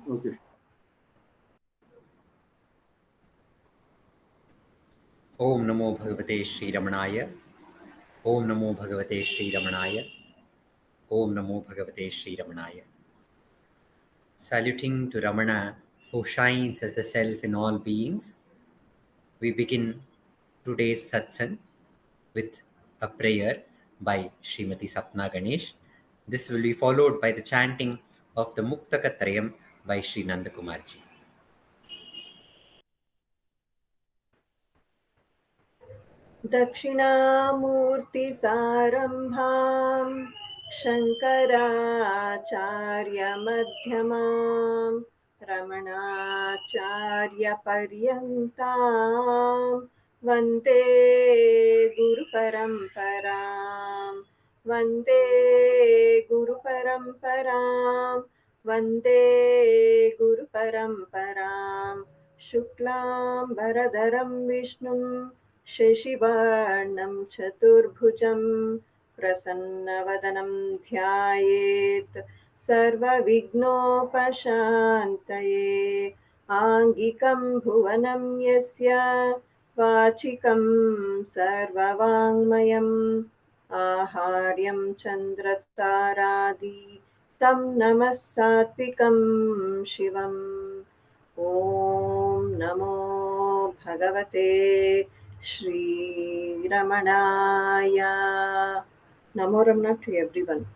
Okay. Om Namo Bhagavate Sri Ramanaya. Om Namo Bhagavate Sri Ramanaya. Om Namo Bhagavate Sri Ramanaya. Saluting to Ramana, who shines as the self in all beings, we begin today's satsang with a prayer by Srimati Sapna Ganesh. This will be followed by the chanting of the Muktaka trayam by Sri Nandakumarji. दक्षिणामूर्तिसारम्भां शङ्कराचार्यमध्यमां रमणाचार्यपर्यन्तां वन्दे गुरुपरम्परां वन्दे गुरुपरम्परां वन्दे गुरुपरम्परां शुक्लां भरधरं विष्णुं शशिवर्णं चतुर्भुजं प्रसन्नवदनं ध्यायेत् सर्वविघ्नोपशान्तये आङ्गिकं भुवनं यस्य वाचिकं सर्ववाङ्मयम् आहार्यं चन्द्रतारादि तं नमः सात्विकं शिवम् ॐ नमो भगवते Shri Ramanaya. Namo Ramana to everyone.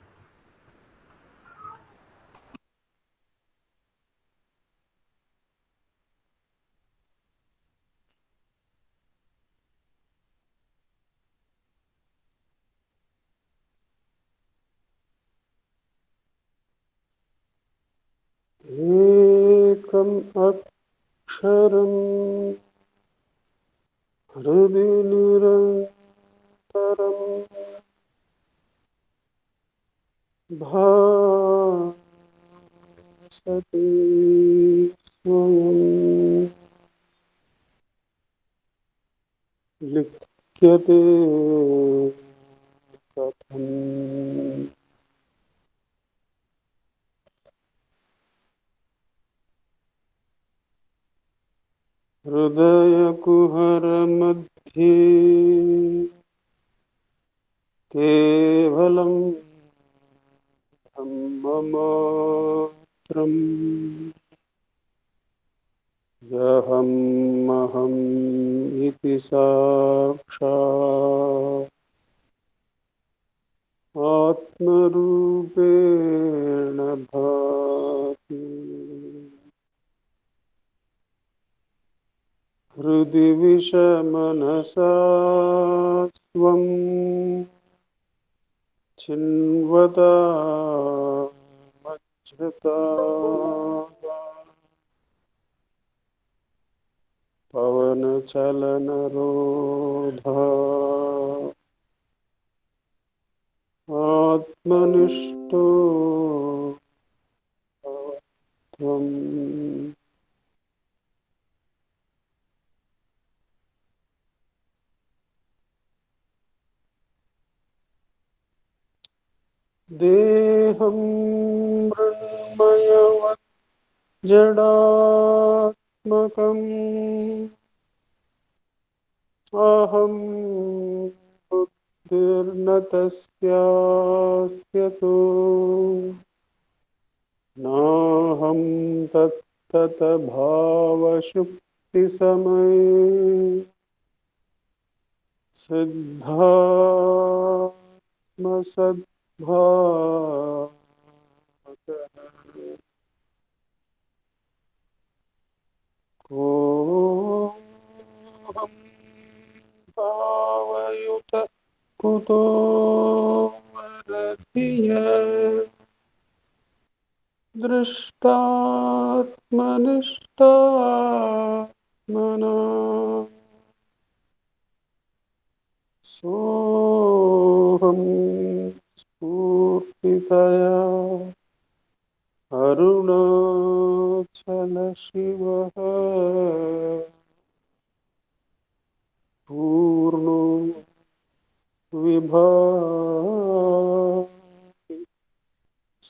एकम् अक्षरम् हृदि निरन्तरम् भासते स्वयम् लिख्यते कथम् हृदयकुहरमध्ये केवलं ब्रह्ममात्रम् यहमहम् इति साक्षात् आत्मरूपेण भाति हृदि विषमनसा स्वं चिन्वता मज्जता पवनचलनरोधा आत्मनिष्ठो त्वम् देहं मृण्मयवत् जडात्मकम् अहं बुद्धिर्न तस्यास्त्यतो नाहं तत्तभावशुक्तिसमये सिद्धात्मसद्भावतः कोऽहं भावयुत कुतो वरधिय दृष्टात्मनिष्ठात्मना सोऽहं स्फूर्तितया अरुणाचलशिवः पूर्णो विभाति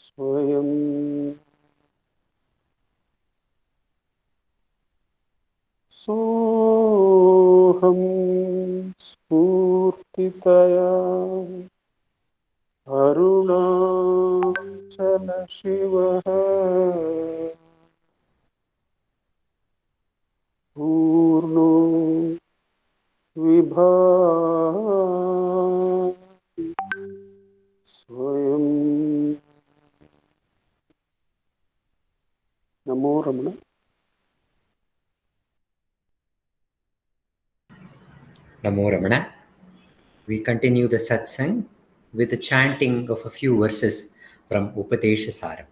स्वयम् सोऽहं स्फूर्तितया अरुणाचलशिवः पूर्णो विभाति स्वयं. नमो रमण. Namo Ramana. We continue the satsang with the chanting of a few verses from Upadesa Saram.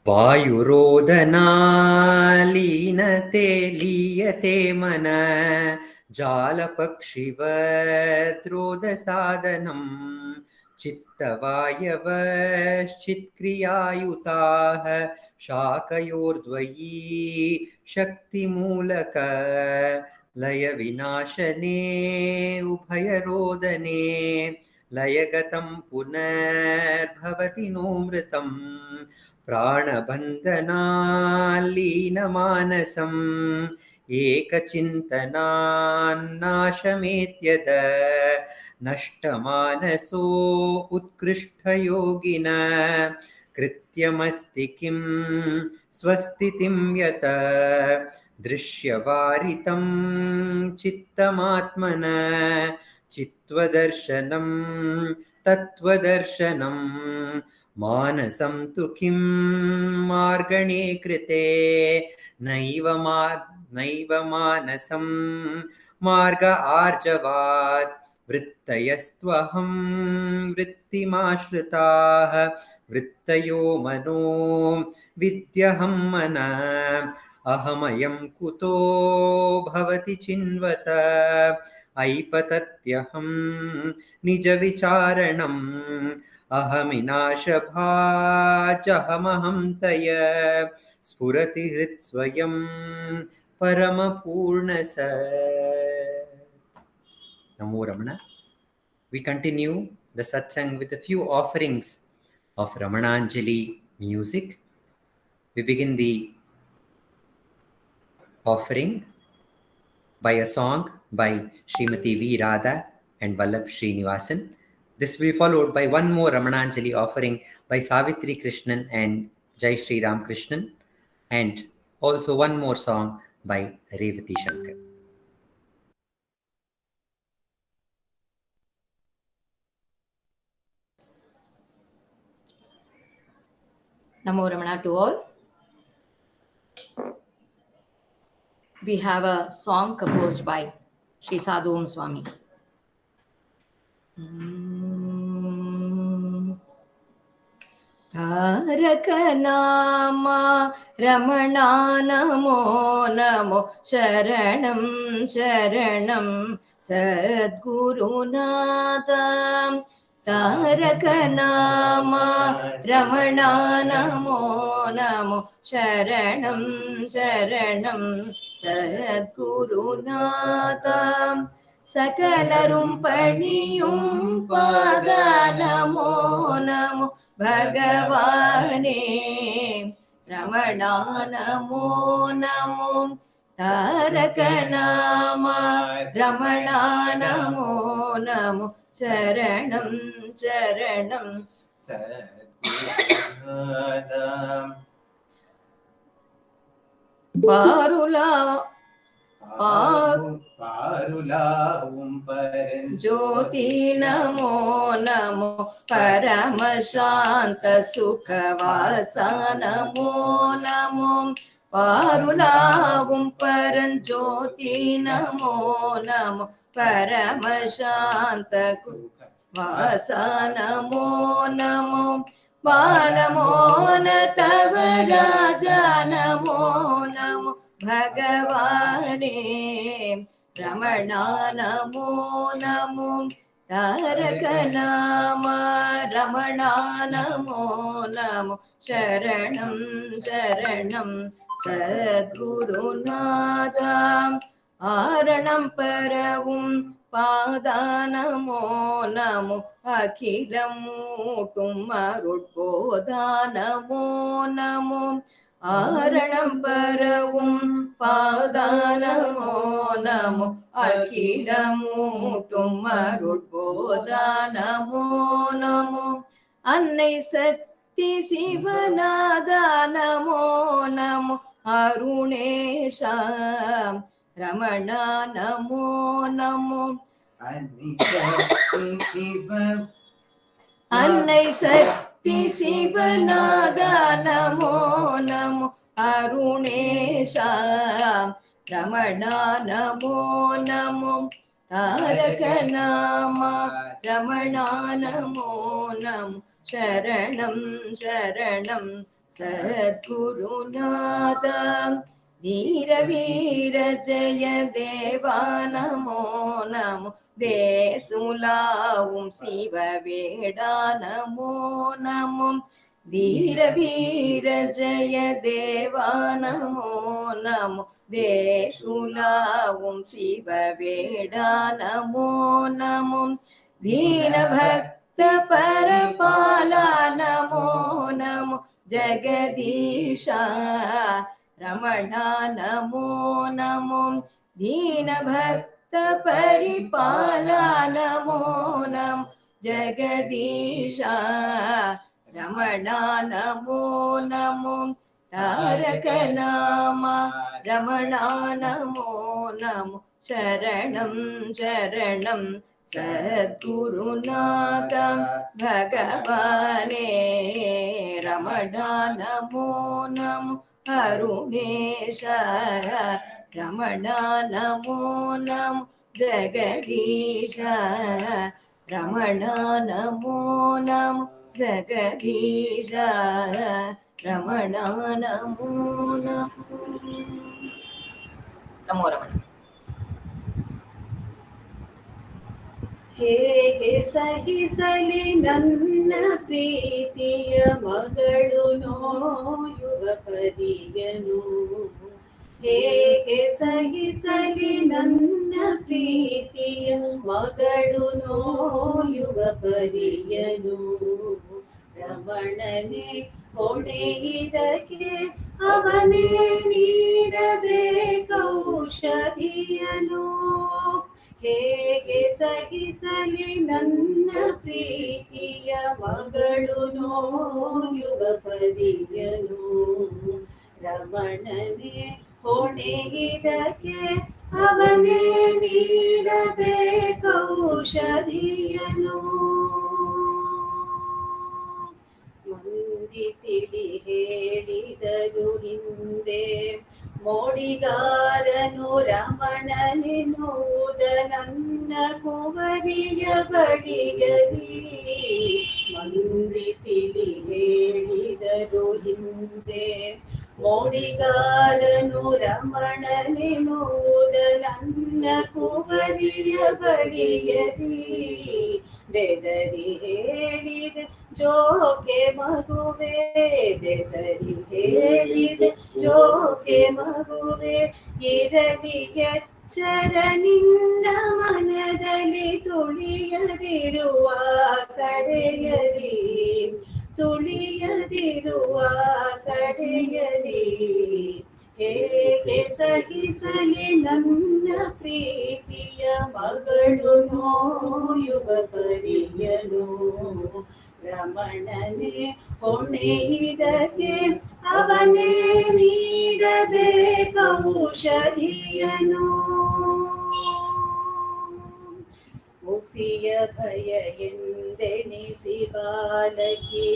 वायुरोदनालीनते लीयते मन जालपक्षिवद्रोदसादनम् चित्तवायवश्चित्क्रियायुताः शाकयोर्द्वयी शक्तिमूलक लयविनाशने उभयरोदने लयगतं पुनर्भवति नोऽमृतम् प्राणबन्धनाल्लीनमानसम् एकचिन्तनान्नाशमेत्यद नष्टमानसो उत्कृष्टयोगिन कृत्यमस्ति किं स्वस्तितिं यत दृश्यवारितं चित्तमात्मन चित्वदर्शनं तत्त्वदर्शनं मानसं तु किं मार्गणे कृते नैव मानसं मार्ग आर्जवात् वृत्तयस्त्वहं वृत्तिमाश्रिताः वृत्तयो मनो विद्यहं मन अहमयं कुतो भवति चिन्वत ऐपतत्यहं निजविचारणम् अहमिनाशभाजहमहं तय स्फुरति हृत्स्वयं परमपूर्णस. Namo Ramana. We continue the satsang with a few offerings of Ramananjali music. We begin the offering by a song by Srimati V.Radha and Vallabh Srinivasan. This will be followed by one more Ramananjali offering by Savitri Krishnan and Jaisriram Krishnan, and also one more song by Revathi Sankar. Namo Ramana to all. We have a song composed by Sri Sadhu Om Swami. Taraka Nama Ramana Namo Namo Sharanam Sharanam Sadguru Nada Taraka Nama Ramana Namo Namo Sharanam Sharanam Sadguru Nada Sakalarum Paniyum Pada Namo Namo Bhagavane Ramana Namo Namo Taraka Nama Ramana Namo Namo Charanam Charanam Sadguru Parula Parulaum Jyoti Namo Namo Paramashanta Sukhavasa Namo Namo Parulaum Paranjyoti Namo Namo Paramashanta Sukhavasa Namo Namo Balamona Tavaraja Namo Namo Bhagavane Ramana Namo Namo Taraka Nama Ramana Namo Namo Sharanam Sharanam Sadguru Nada Aranam Paravum Pada Namo Namo Akhilamutum Marutboda Namo Namo ஆரணம் பரவும் பாதானமோ நமோ அகிலமூட்டும் அருட்போதானமோ நமோ அன்னை சக்தி சிவநாதா நமோ நமோ அருணேஷா ரமணா நமோ நமோ அன்னை சக்தி சிவநாதா நமோ நமோ அருணேஷா ரமணா நமோ நமோ தாரக நாமா ரமணா நமோ நமோ சரணம் சரணம் சத்குருநாதா வீர வீர ஜெய தேவா நமோ நமோ தேசுலாவும் சிவ வேடா நமோ நமோ வீர வீர ஜெய தேவா நமோ நமோ தேசுலாவும் சிவ வேடா நமோ நமோ தீன பக்த பரபாலா நமோ நமோ ஜகதீஷா ரமணா நமோ நமோ தீன பக்த பரிபாலா நமோ நமோ ஜகதீஷா ரமணா நமோ நமோ தாரக நாமா ரமணா நமோ நமோ சரணம் சரணம் சத்குருநாதா பகவானே ரமணா நமோ நமோ அருணேஷ ரமணா நமோ நமோ ஜகதீஷ ரமணா நமோ நமோ ஜகதீஷ ரமணா நமோ நமோ நமோ ரமಣ. ಹೇಗೆ ಸಹಿಸಲಿ ನನ್ನ ಪ್ರೀತಿಯ ಮಗಳು ನೋಯುವ ಪರಿಯನು, ಹೇಗೆ ಸಹಿಸಲಿ ನನ್ನ ಪ್ರೀತಿಯ ಮಗಳು ನೋಯುವ ಪರಿಯನು. ರಮಣನೆ ಹೊಡೆಯಿದಕ್ಕೆ ಅವನೇ ನೀಡಬೇಕೌಷಧಿಯನು. ಹೇಗೆ ಸಹಿಸಲಿ ನನ್ನ ಪ್ರೀತಿಯ ಮಗಳು ನೋಯುವ ಪರಿಯನು. ರಮಣನೆ ಹೊಣೆಗಿದಕ್ಕೆ ಅವನೇ ನೀಡಬೇಕೌಷಧಿಯನು. ಮಂದಿ ತಿಳಿ ಹೇಳಿದರು ಹಿಂದೆ ಮೋಡಿಗಾರನು ರಮಣನೆನ್ನುವುದ ನನ್ನ ಕುವರಿಯ ಬಳಿಯಲಿ. ಮಂದಿ ತಿಳಿ ಹೇಳಿದರು ಹಿಂದೆ ಮೋಡಿಗಾರನು ರಮಣನೆನ್ನುವುದ ನನ್ನ ಕುವರಿಯ ಬಳಿಯಲಿ. ಬೆದರಿ ಹೇಳಿದೆ ಜೋಕೆ ಮಗುವೆ, ಬೆದರಿ ಹೇಳಿದೆ ಜೋಕೆ ಮಗುವೆ, ಇರಲಿ ಎಚ್ಚರ ನಿನ್ನ ಮನದಲ್ಲಿ ತುಳಿಯದಿರುವ ಕಡೆಯಲಿ, ತುಳಿಯದಿರುವ ಕಡೆಯಲಿ. ಹೇಗೆ ಸಹಿಸಲಿ ನನ್ನ ಪ್ರೀತಿಯ ಮಗಳು ನೋಯುವ ಪರಿಯನು. ರಮಣನೆ ಹೊಣೆಯಿದಕ್ಕೆ ಅವನೇ ನೀಡಬೇಕೌಷಧಿಯನು. ಮುಸಿಯ ಭಯ ಎಂದೆಣಿಸಿ ಬಾಲಕಿ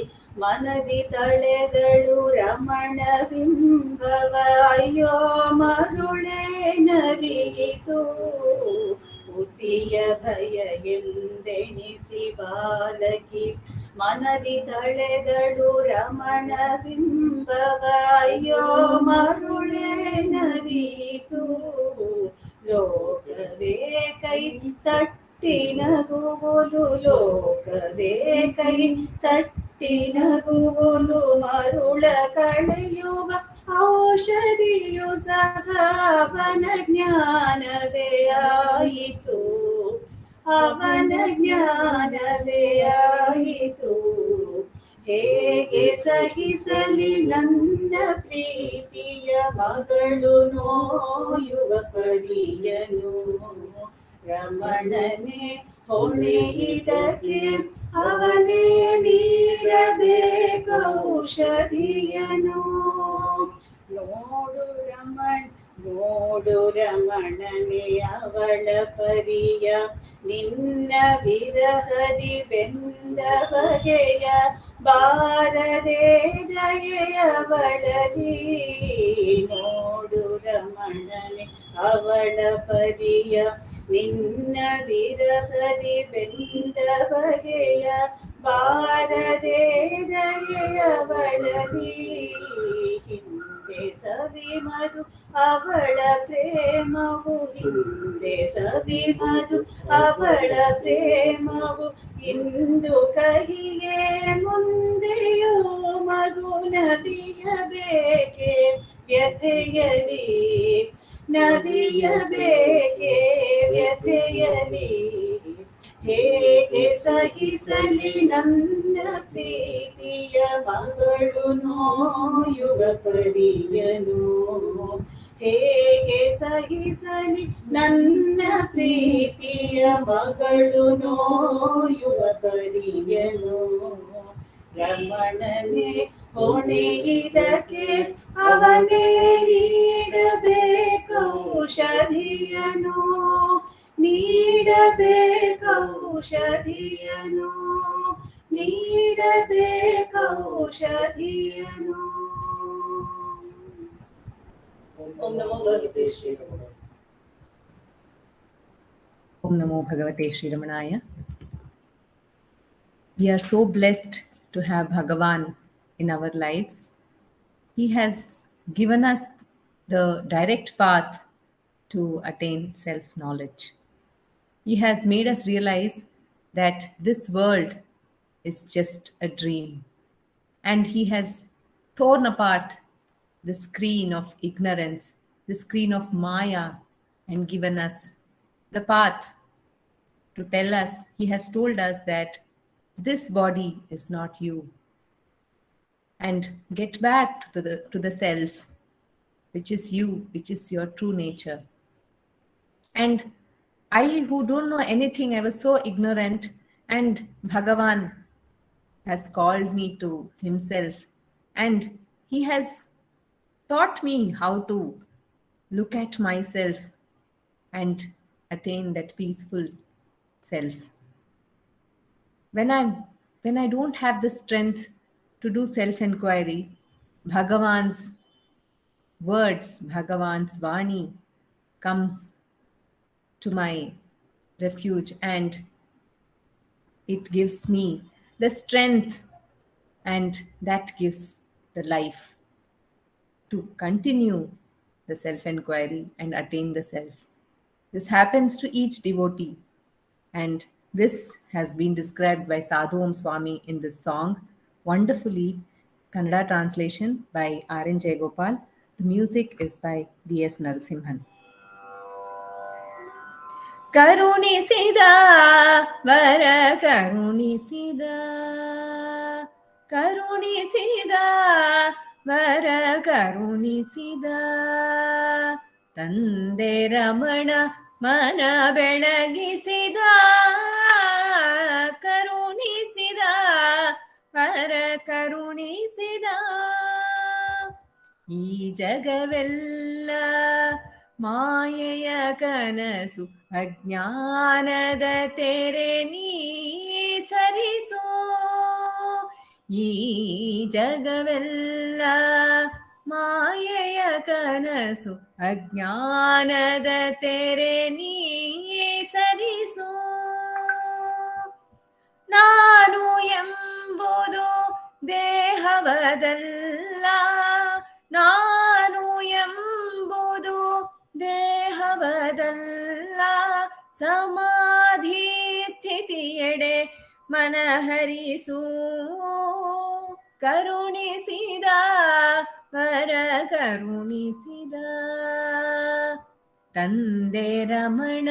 ಮನದಿ ತಳೆದಳು ರಮಣ ಬಿಂಬವ. ಅಯ್ಯೋ ಮರುಳೇ ನವಿಯಿತು. ಮುಸಿಯ ಭಯ ಎಂದೆಣಿಸಿ ಬಾಲಕಿ ಮನದಿ ತಳೆದಳು ರಮಣ ಬಿಂಬವ. ಅಯ್ಯೋ ಮರುಳೇ ನವಿಯಿತು. ಲೋಕವೇ ಕೈ ತಟ್ಟಿ ನಗುವುದು, ಲೋಕವೇ ಕೈ ತಟ್ಟಿ ನಗುವುದು, ಮರುಳ ಕಳೆಯುವ ಔಷಧಿಯು ಸಹ ಅವನ ಜ್ಞಾನವೇ ಆಯಿತು, ಅವನ ಜ್ಞಾನವೇ ಆಯಿತು. ಹೇಗೆ ಸಹಿಸಲಿ ನನ್ನ ಪ್ರೀತಿಯ ಮಗಳು ನೋಯುವ ಪರಿಯನು. ರಮಣನೆ ಹೊಣೆ ಇದಕ್ಕೆ ಅವನೇ ನೀಡಬೇಕು ಔಷಧಿಯನು. ನೋಡು ರಮಣನೆ ಅವಳ ಪರಿಯ, ನಿನ್ನ ವಿರಹದಿ ಬೆಂದ ಬಗೆಯ, ಬಾರದೆ ದಯೆಯವಳಲಿ. ನೋಡು ರಮಣನೆ ಅವಳ ಪರಿಯ, ನಿನ್ನ ವಿರಹದಿ ಬೆಂದ ಬಗೆಯ, ಬಾರದೆ ದಯೆಯವಳಲಿ. ಹಿಂದೆ ಸವಿಮದು ಅವಳ ಪ್ರೇಮವು, ಹಿಂದೆ ಸವಿಮದು ಅವಳ ಪ್ರೇಮವು, ಇಂದು ಕಹಿಗೆ ಮುಂದೆಯೂ ಮಗು ನಬಿಯಬೇಕೆ ವ್ಯಥೆಯಲಿ, ನಬಿಯಬೇಕೆ ವ್ಯಥೆಯಲಿ. ಹೇಗೆ ಸಹಿಸಲಿ ನನ್ನ ಪ್ರೀತಿಯ ಮಗಳು ನೋಯುವ ಪರಿಯನು. ಹೇಗೆ ಸಹಿಸಲಿ ನನ್ನ ಪ್ರೀತಿಯ ಮಗಳು ನೋಯುವ ಪರಿಯನು. ರಮಣನೆ ಹೊಣೆ ಇದಕ್ಕೆ ಅವನೇ ನೀಡಬೇಕು ಔಷಧಿಯನು, ನೀಡಬೇಕು ಔಷಧಿಯನು, ನೀಡಬೇಕು ಔಷಧಿಯನು. ಓಂ ನಮೋ ಭಗವತೆ Sri Ramana. Om Namo Bhagavate Sri Ramanaya. We are so blessed to have Bhagavan in our lives. He has given us the direct path to attain self-knowledge. He has made us realize that this world is just a dream. And he has torn apart the screen of ignorance, the screen of Maya, and given us the path to tell us. He has told us that this body is not you. And get back to the self, which is you, which is your true nature. And I, who don't know anything, I was so ignorant, and Bhagavan has called me to himself, and he has taught me how to look at myself and attain that peaceful self. When I don't have the strength to do self-enquiry, Bhagavan's words, Bhagavan's Vani comes to my refuge, and it gives me the strength, and that gives the life to continue the self-enquiry and attain the self. This happens to each devotee, and this has been described by Sadhu Om Swami in this song wonderfully. Kannada translation by R.N. Jayagopal. The music is by D.S. Narasimhan. ಕರುಣಿಸಿದ ವರ ಕರುಣಿಸಿದ, ಕರುಣಿಸಿದ ವರ ಕರುಣಿಸಿದ, ತಂದೆ ರಮಣ ಮನ ಬೆಳಗಿಸಿದ, ಕರುಣಿಸಿದ ವರ ಕರುಣಿಸಿದ. ಈ ಜಗವೆಲ್ಲ ಮಾಯೆಯ ಕನಸು, ಅಜ್ಞಾನದ ತೆರೆ ನೀ ಸರಿಸು. ಈ ಜಗವೆಲ್ಲ ಮಾಯೆಯ ಕನಸು, ಅಜ್ಞಾನದ ತೆರೆ ನೀ ಸರಿಸು. ನಾನು ಎಂಬುದು ದೇಹವದಲ್ಲ, ನಾನು ಎಂಬುದು ದೇಹವದಲ್ಲ, ಸಮಾಧಿ ಸ್ಥಿತಿಯೆಡೆ ಮನಹರಿಸು. ಕರುಣಿಸಿದ ವರ ಕರುಣಿಸಿದ, ತಂದೆ ರಮಣ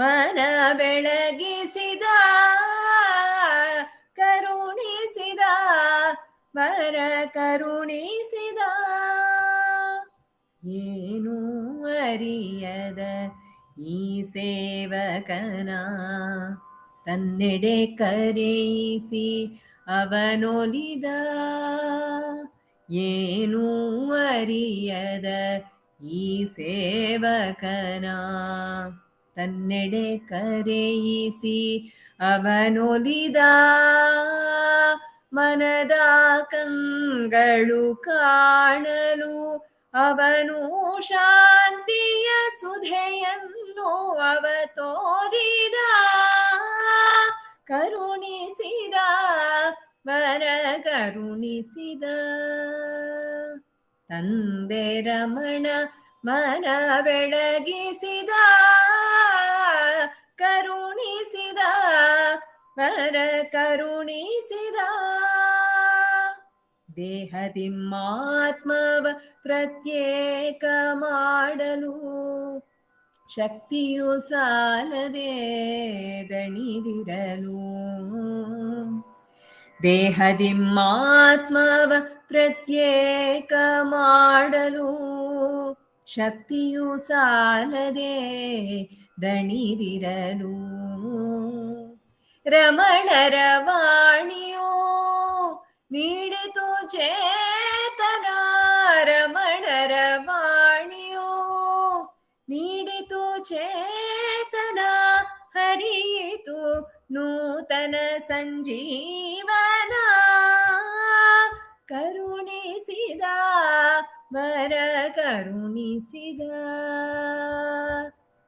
ಮನ ಬೆಳಗಿಸಿದ, ಕರುಣಿಸಿದ ವರ ಕರುಣಿಸಿದ ಏನೂ ಅರಿಯದ ಈ ಸೇವಕನ ತನ್ನೆಡೆ ಕರೆಯಿಸಿ ಅವನೊಲಿದ ಏನೂ ಅರಿಯದ ಈ ಸೇವಕನ ತನ್ನೆಡೆ ಕರೆಯಿಸಿ ಅವನೊಲಿದ ಮನದ ಕಂಗಳು ಕಾಣಲು ಅವನು ಶಾಂತಿಯ ಸುಧೆಯನ್ನು ಅವ ತೋರಿದ ಕರುಣಿಸಿದ ವರ ಕರುಣಿಸಿದ ತಂದೆ ರಮಣ ಮನ ಬೆಳಗಿಸಿದ ಕರುಣಿಸಿದ ವರ ಕರುಣಿಸಿದ ದೇಹದಿಮ್ಮಾತ್ಮವ ಪ್ರತ್ಯೇಕ ಮಾಡಲು ಶಕ್ತಿಯು ಸಾಲದೆ ದಣಿದಿರಲು ದೇಹದಿಮ್ಮಾತ್ಮವ ಪ್ರತ್ಯೇಕ ಮಾಡಲು ಶಕ್ತಿಯು ಸಾಲದೆ ದಣಿದಿರಲು ರಮಣರ ವಾಣಿಯು ನೀಡಿತು ಚೇತನ ರಮಣರ ವಾಣಿಯು ನೀಡಿತು ಚೇತನ ಹರಿಯಿತು ನೂತನ ಸಂಜೀವನ ಕರುಣಿಸಿದ ವರ ಕರುಣಿಸಿದ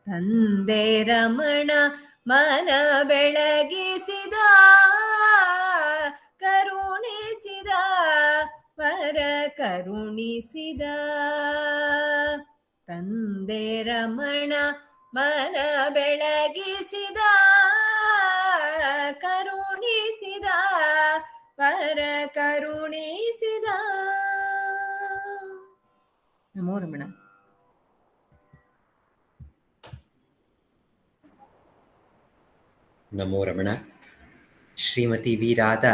ತಂದೆ ರಮಣ ಮನ ಬೆಳಗಿಸಿದ ಕರುಣಿಸಿದ ವರ ಕರುಣಿಸಿದ ತಂದೆ ರಮಣ ಮನ ಬೆಳಗಿಸಿದ ಕರುಣಿಸಿದ ವರ ಕರುಣಿಸಿದ. ನಮೋ Ramana. Namo Ramana. Srimati V.Radha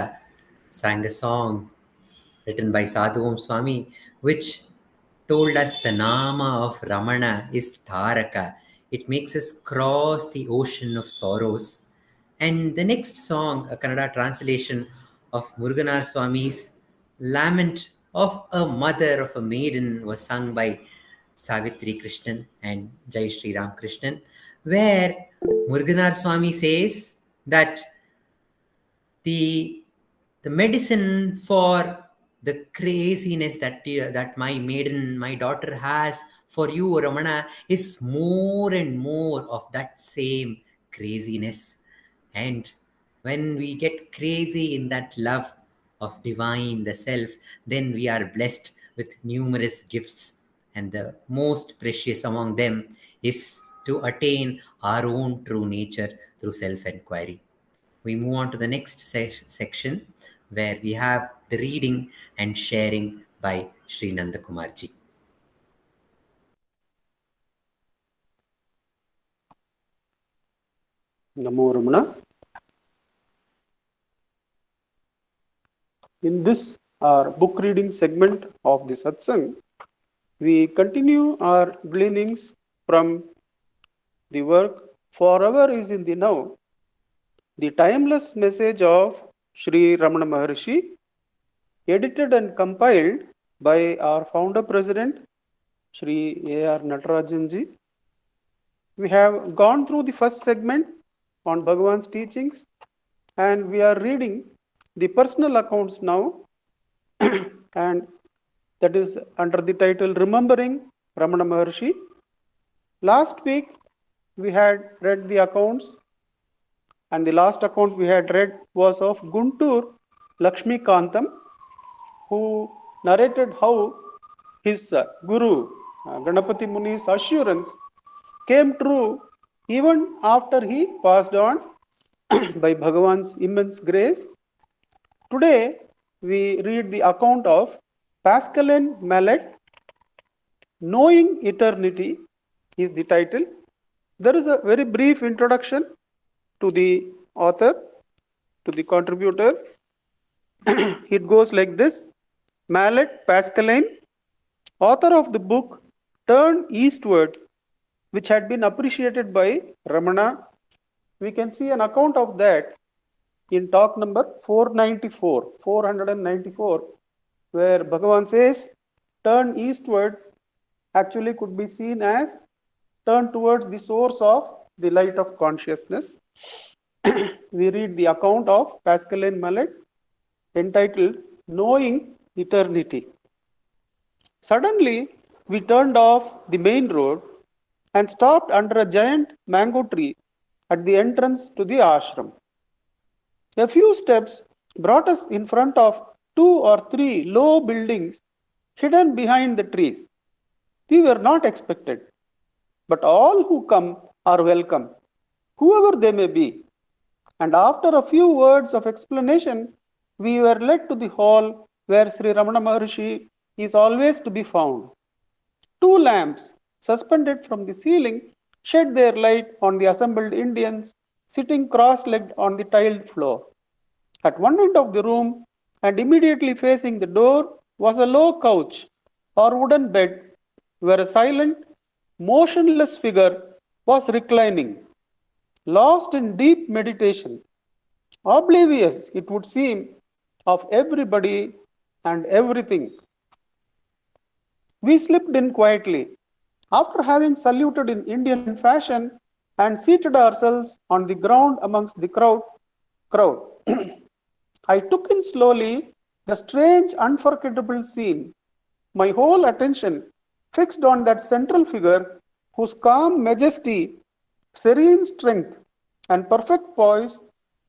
sang a song written by Sadhu Om Swami, which told us the Nama of Ramana is Taraka. It makes us cross the ocean of sorrows. And the next song, a Kannada translation of Muruganar Swami's Lament of a Mother of a Maiden, was sung by Savitri Krishnan and Jaisriram Krishnan, where Muruganar Swami says that the medicine for the craziness that my maiden, my daughter has for you, Ramana, is more and more of that same craziness. And when we get crazy in that love of divine, the self, then we are blessed with numerous gifts. And the most precious among them is to attain our own true nature through self-enquiry. We move on to the next section, where we have the reading and sharing by Sri Nandakumarji. Namo Ramana. In this our book reading segment of the satsang, we continue our gleanings from the work Forever is in the Now, the timeless message of Sri Ramana Maharshi, edited and compiled by our founder president Sri A.R. Natarajanji. We have gone through the first segment on Bhagavan's teachings, and we are reading the personal accounts now, and that is under the title Remembering Ramana Maharshi. Last week we had read the accounts, and the last account we had read was of Guntur Lakshmi Kantam, who narrated how his Guru Ganapati Muni's assurance came true even after he passed on by Bhagavan's immense grace. Today we read the account of Pascaline Mallet, Knowing Eternity is the title. There is a very brief introduction to the author, to the contributor. It goes like this. Mallet Pascaline, author of the book Turn Eastward, which had been appreciated by Ramana. We can see an account of that in talk number 494, where Bhagavan says, turn eastward actually could be seen as turn towards the source of the light of consciousness. We read the account of Pascaline Mallet entitled Knowing Eternity. Suddenly, we turned off the main road and stopped under a giant mango tree at the entrance to the ashram. A few steps brought us in front of 2 or 3 low buildings hidden behind the trees. We were not expected, but all who come are welcome, whoever they may be. And after a few words of explanation, we were led to the hall where Sri Ramana Maharshi is always to be found. 2 lamps suspended from the ceiling shed their light on the assembled Indians sitting cross-legged on the tiled floor. At one end of the room and immediately facing the door was a low couch or wooden bed where a silent, motionless figure was reclining, lost in deep meditation, oblivious, it would seem, of everybody and everything. We slipped in quietly, after having saluted in Indian fashion and seated ourselves on the ground amongst the crowd. I took in slowly the strange, unforgettable scene, my whole attention fixed on that central figure whose calm majesty, serene strength, and perfect poise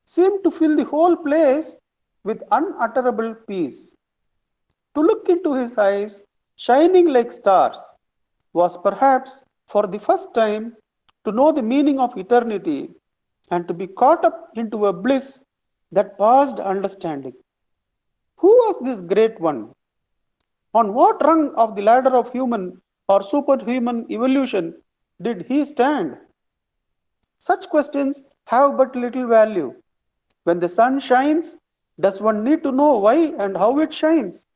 seemed to fill the whole place with unutterable peace. To look into his eyes, shining like stars, was perhaps for the first time to know the meaning of eternity and to be caught up into a bliss that passed understanding. Who was this great one? On what rung of the ladder of human or superhuman evolution did he stand? Such questions have but little value. When the sun shines, does one need to know why and how it shines?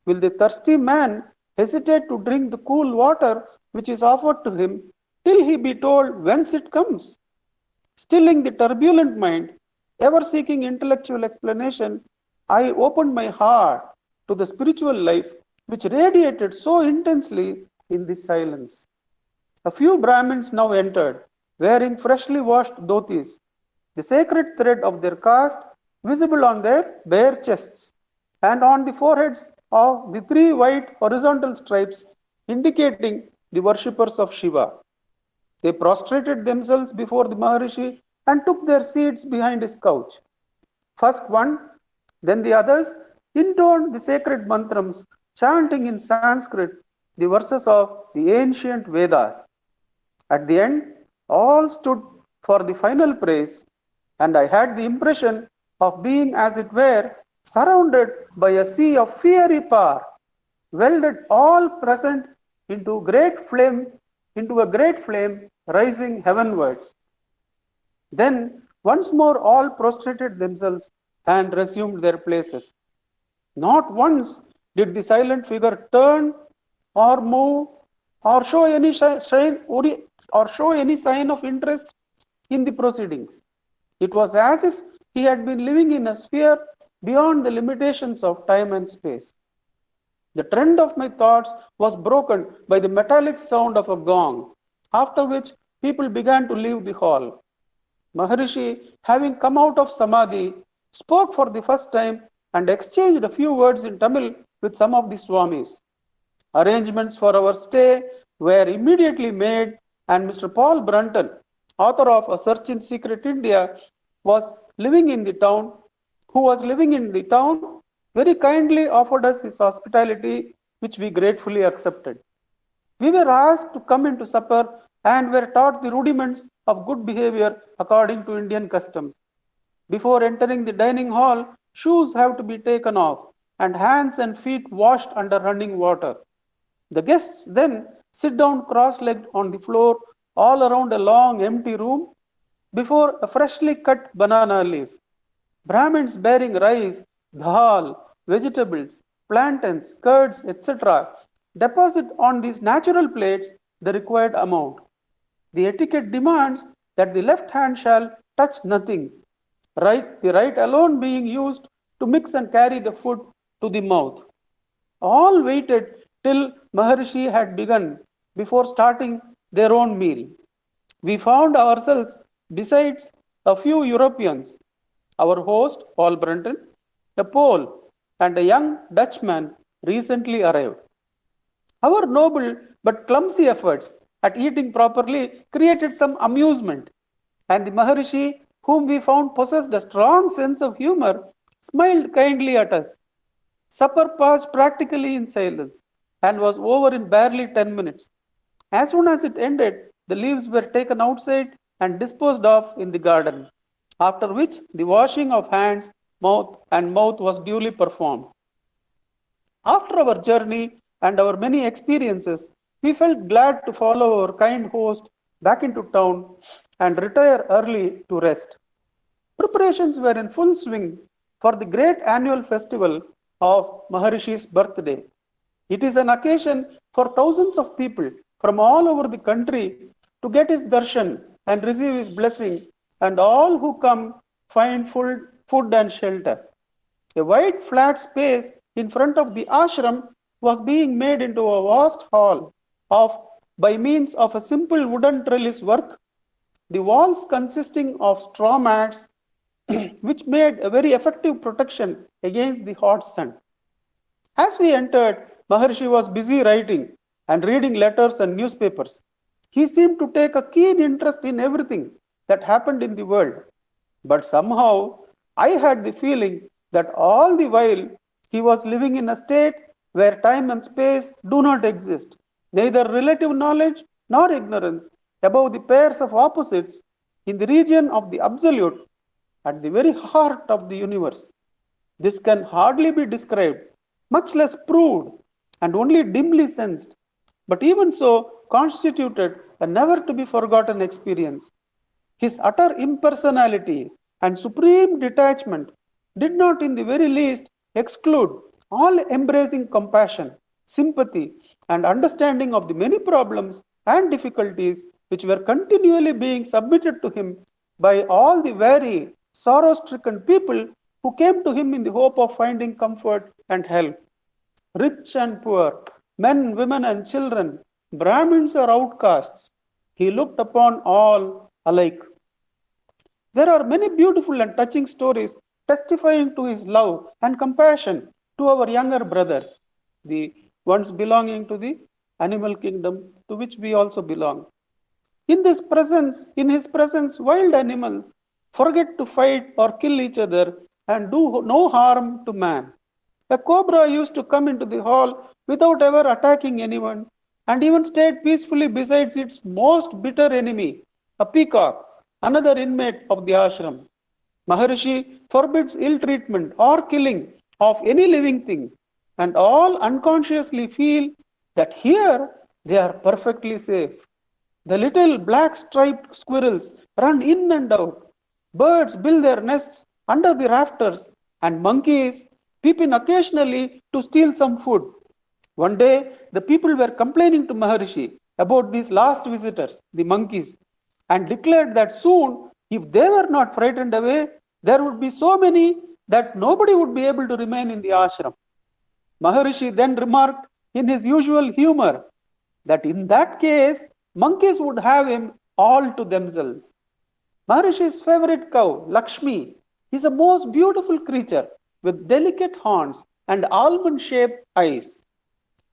Will the thirsty man hesitate to drink the cool water which is offered to him till he be told whence it comes? Stilling the turbulent mind, ever seeking intellectual explanation, I opened my heart to the spiritual life which radiated so intensely in this silence. A few Brahmins now entered, wearing freshly washed dhotis, the sacred thread of their caste visible on their bare chests, and on the foreheads of the 3 white horizontal stripes indicating the worshippers of Shiva. They prostrated themselves before the Maharishi and took their seats behind his couch. First one, then the others intoned the sacred mantrams, chanting in Sanskrit the verses of the ancient Vedas. At the end, all stood for the final praise, and I had the impression of being, as it were, surrounded by a sea of fiery power, welded all present into a great flame rising heavenwards. Then once more all prostrated themselves and resumed their places. Not once did the silent figure turn or move or show any sign of interest in the proceedings. It was as if he had been living in a sphere beyond the limitations of time and space. The trend of my thoughts was broken by the metallic sound of a gong, after which people began to leave the hall. Maharishi, having come out of Samadhi, spoke for the first time and exchanged a few words in Tamil with some of the Swamis. Arrangements for our stay were immediately made, and Mr. Paul Brunton, author of A Search in Secret India, who was living in the town, very kindly offered us his hospitality, which we gratefully accepted. We were asked to come into supper and were taught the rudiments of good behavior according to Indian customs. Before entering the dining hall, shoes have to be taken off and hands and feet washed under running water. The guests then sit down cross-legged on the floor all around a long empty room before a freshly cut banana leaf. Brahmins bearing rice dal, vegetables, plantains, curds, etc., deposit on these natural plates the required amount. The etiquette demands that the left hand shall touch nothing, the right alone being used to mix and carry the food to the mouth. All waited till Maharishi had begun before starting their own meal. We found ourselves besides a few Europeans, our host, Paul Brunton, a Pole, and a young Dutchman recently arrived. Our noble but clumsy efforts at eating properly created some amusement, and the Maharishi, whom we found possessed a strong sense of humor, smiled kindly at us. Supper passed practically in silence and was over in barely 10 minutes. As soon as it ended, the leaves were taken outside and disposed of in the garden, after which the washing of hands, mouth was duly performed. After our journey and our many experiences, we felt glad to follow our kind host back into town and retire early to rest. Preparations were in full swing for the great annual festival of Maharishi's birthday. It is an occasion for thousands of people from all over the country to get his darshan and receive his blessing, and all who come find food and shelter. A wide flat space in front of the ashram was being made into a vast hall by means of a simple wooden trellis work, the walls consisting of straw mats which made a very effective protection against the hot sun. As we entered, Maharishi was busy writing and reading letters and newspapers. He seemed to take a keen interest in everything that happened in the world. But somehow, I had the feeling that all the while he was living in a state where time and space do not exist, neither relative knowledge nor ignorance above the pairs of opposites in the region of the absolute at the very heart of the universe. This can hardly be described, much less proved, and only dimly sensed, but even so constituted a never to be forgotten experience. His utter impersonality and supreme detachment did not in the very least exclude all embracing compassion, sympathy, and understanding of the many problems and difficulties which were continually being submitted to him by all the weary, sorrow-stricken people who came to him in the hope of finding comfort and help. Rich and poor, men, women, and children, Brahmins or outcasts, he looked upon all alike. There are many beautiful and touching stories testifying to his love and compassion to our younger brothers, the ones belonging to the animal kingdom to which we also belong. In his presence, wild animals forget to fight or kill each other and do no harm to man. A cobra used to come into the hall without ever attacking anyone and even stayed peacefully beside its most bitter enemy, a peacock, another inmate of the ashram. Maharishi forbids ill treatment or killing of any living thing, and all unconsciously feel that here they are perfectly safe. The little black striped squirrels run in and out. Birds build their nests under the rafters, and monkeys peep in occasionally to steal some food. One day, the people were complaining to Maharishi about these last visitors, the monkeys, and declared that soon, if they were not frightened away, there would be so many that nobody would be able to remain in the ashram. Maharishi then remarked in his usual humor that in that case, monkeys would have him all to themselves. Maharishi's favorite cow, Lakshmi, is a most beautiful creature with delicate horns and almond-shaped eyes.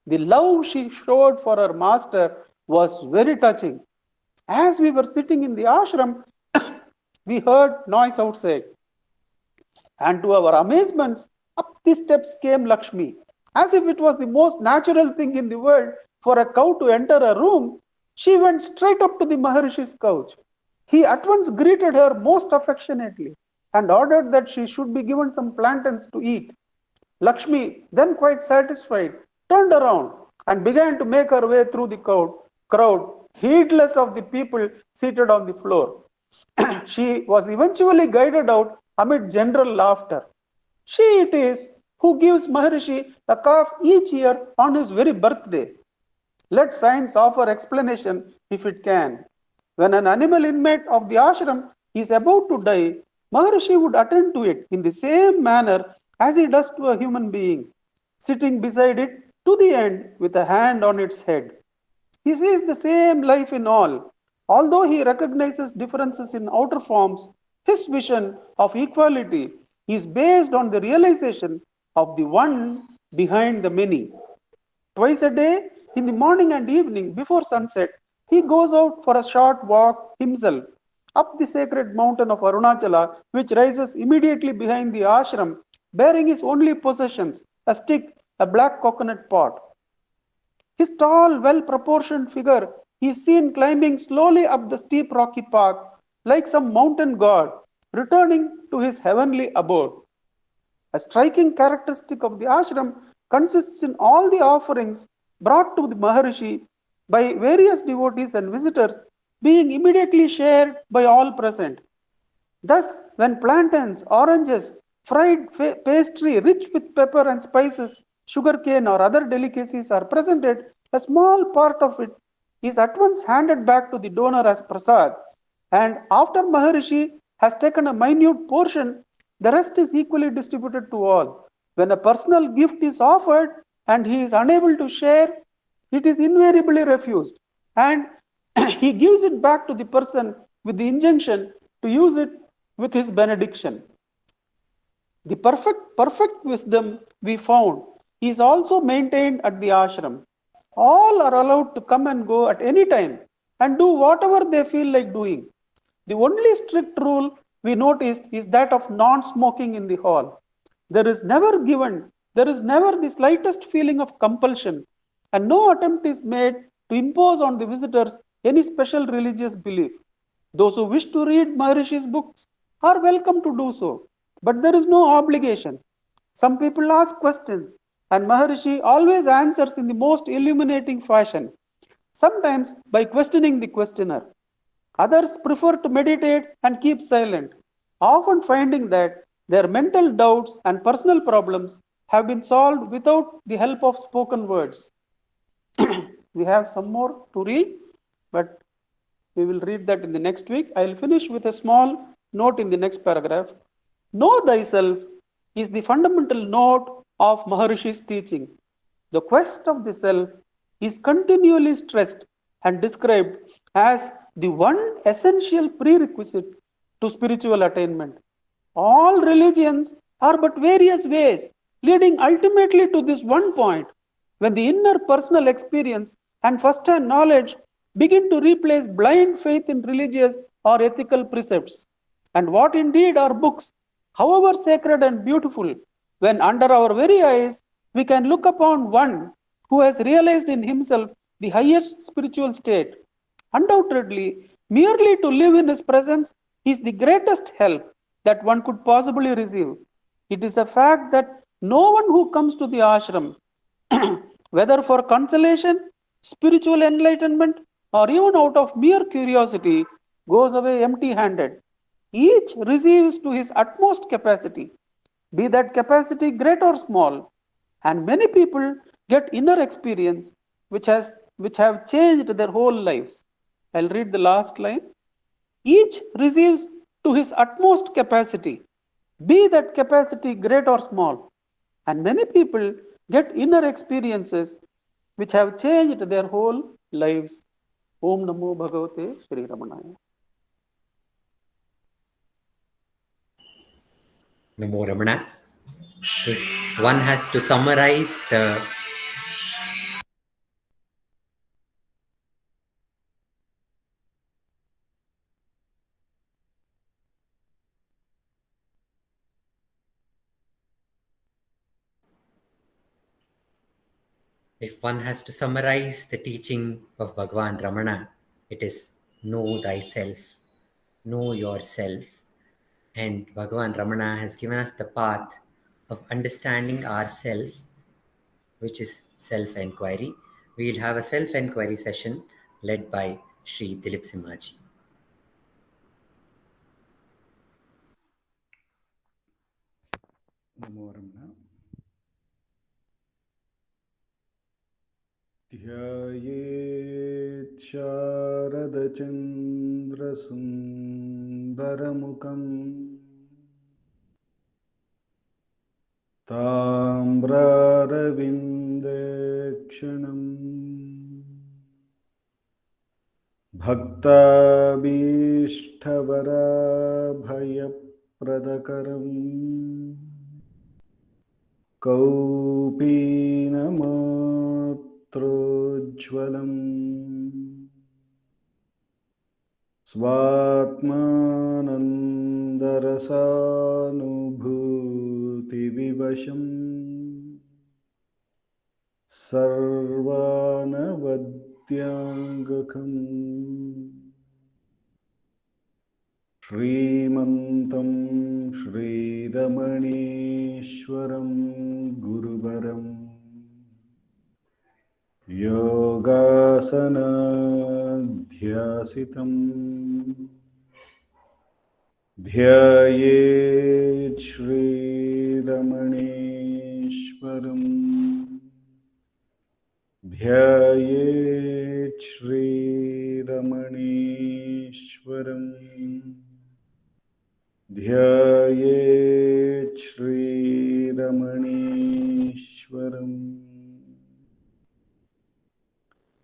The love she showed for her master was very touching. As we were sitting in the ashram, we heard noise outside. And to our amazements, up the steps came Lakshmi. As if it was the most natural thing in the world for a cow to enter a room, she went straight up to the Maharishi's couch. He at once greeted her most affectionately and ordered that she should be given some plantains to eat. Lakshmi, then quite satisfied, turned around and began to make her way through the crowd, heedless of the people seated on the floor. She was eventually guided out amid general laughter. She it is who gives Maharishi a calf each year on his very birthday. Let science offer explanation if it can. When an animal inmate of the ashram is about to die, Maharishi would attend to it in the same manner as he does to a human being, sitting beside it to the end with a hand on its head. He sees the same life in all. Although he recognizes differences in outer forms, his vision of equality is based on the realization of the one behind the many. Twice a day, in the morning and evening before sunset, he goes out for a short walk himself up the sacred mountain of Arunachala, which rises immediately behind the ashram, bearing his only possessions, a stick, a black coconut pot. His tall, well-proportioned figure is seen climbing slowly up the steep rocky path like some mountain god returning to his heavenly abode. A striking characteristic of the ashram consists in all the offerings brought to the Maharishi by various devotees and visitors being immediately shared by all present. Thus, when plantains, oranges, fried pastry rich with pepper and spices, sugarcane or other delicacies are presented, a small part of it is at once handed back to the donor as prasad, and after Maharishi has taken a minute portion, the rest is equally distributed to all. When a personal gift is offered and he is unable to share, it is invariably refused, and he gives it back to the person with the injunction to use it with his benediction. The perfect wisdom we found is also maintained at the ashram. All are allowed to come and go at any time and do whatever they feel like doing. The only strict rule we noticed is that of non-smoking in the hall. There is never the slightest feeling of compulsion, and no attempt is made to impose on the visitors any special religious belief. Those who wish to read Maharishi's books are welcome to do so, but there is no obligation. Some people ask questions, and Maharishi always answers in the most illuminating fashion, sometimes by questioning the questioner. Others prefer to meditate and keep silent, often finding that their mental doubts and personal problems have been solved without the help of spoken words. We have some more to read, but we will read that in the next week. I will finish with a small note in the next paragraph. Know thyself is the fundamental note of Maharishi's teaching. The quest of the self is continually stressed and described as the one essential prerequisite to spiritual attainment. All religions are but various ways leading ultimately to this one point, when the inner personal experience and first-hand knowledge begin to replace blind faith in religious or ethical precepts. And what indeed are books, however sacred and beautiful, when under our very eyes we can look upon one who has realized in himself the highest spiritual state. Undoubtedly, merely to live in his presence is the greatest help that one could possibly receive. It is a fact that no one who comes to the ashram, whether for consolation, spiritual enlightenment, or even out of mere curiosity, goes away empty-handed. Each receives to his utmost capacity, be that capacity great or small, and many people get inner experience which have changed their whole lives. I'll read the last line. Each receives to his utmost capacity, be that capacity great or small, and many people get inner experiences which have changed their whole lives. Om Namo Bhagavate Shri Ramanaya. Namo Ramana. If one has to summarize the teaching of Bhagavan Ramana, it is know thyself, know yourself. And Bhagavan Ramana has given us the path of understanding ourself, which is self-enquiry. We will have a self-enquiry session led by Sri Dileep Simha ji. Namo Ramana. Dhyayet Sharada Chandra Sundaramukam Tambraravindekshana Bhaktabhishtavarabhayapradakaram Kaupinamatrojvalam Svatmanandarasanubhuti vivasham Sarvanavadyangakam Shrimantam Shri Ramaneshwaram Guruvaram Yogasanadhyasitam Dhyayet Shri Ramaneshwaram Dhyayet Shri Ramaneshwaram Dhyayet Shri Ramaneshwaram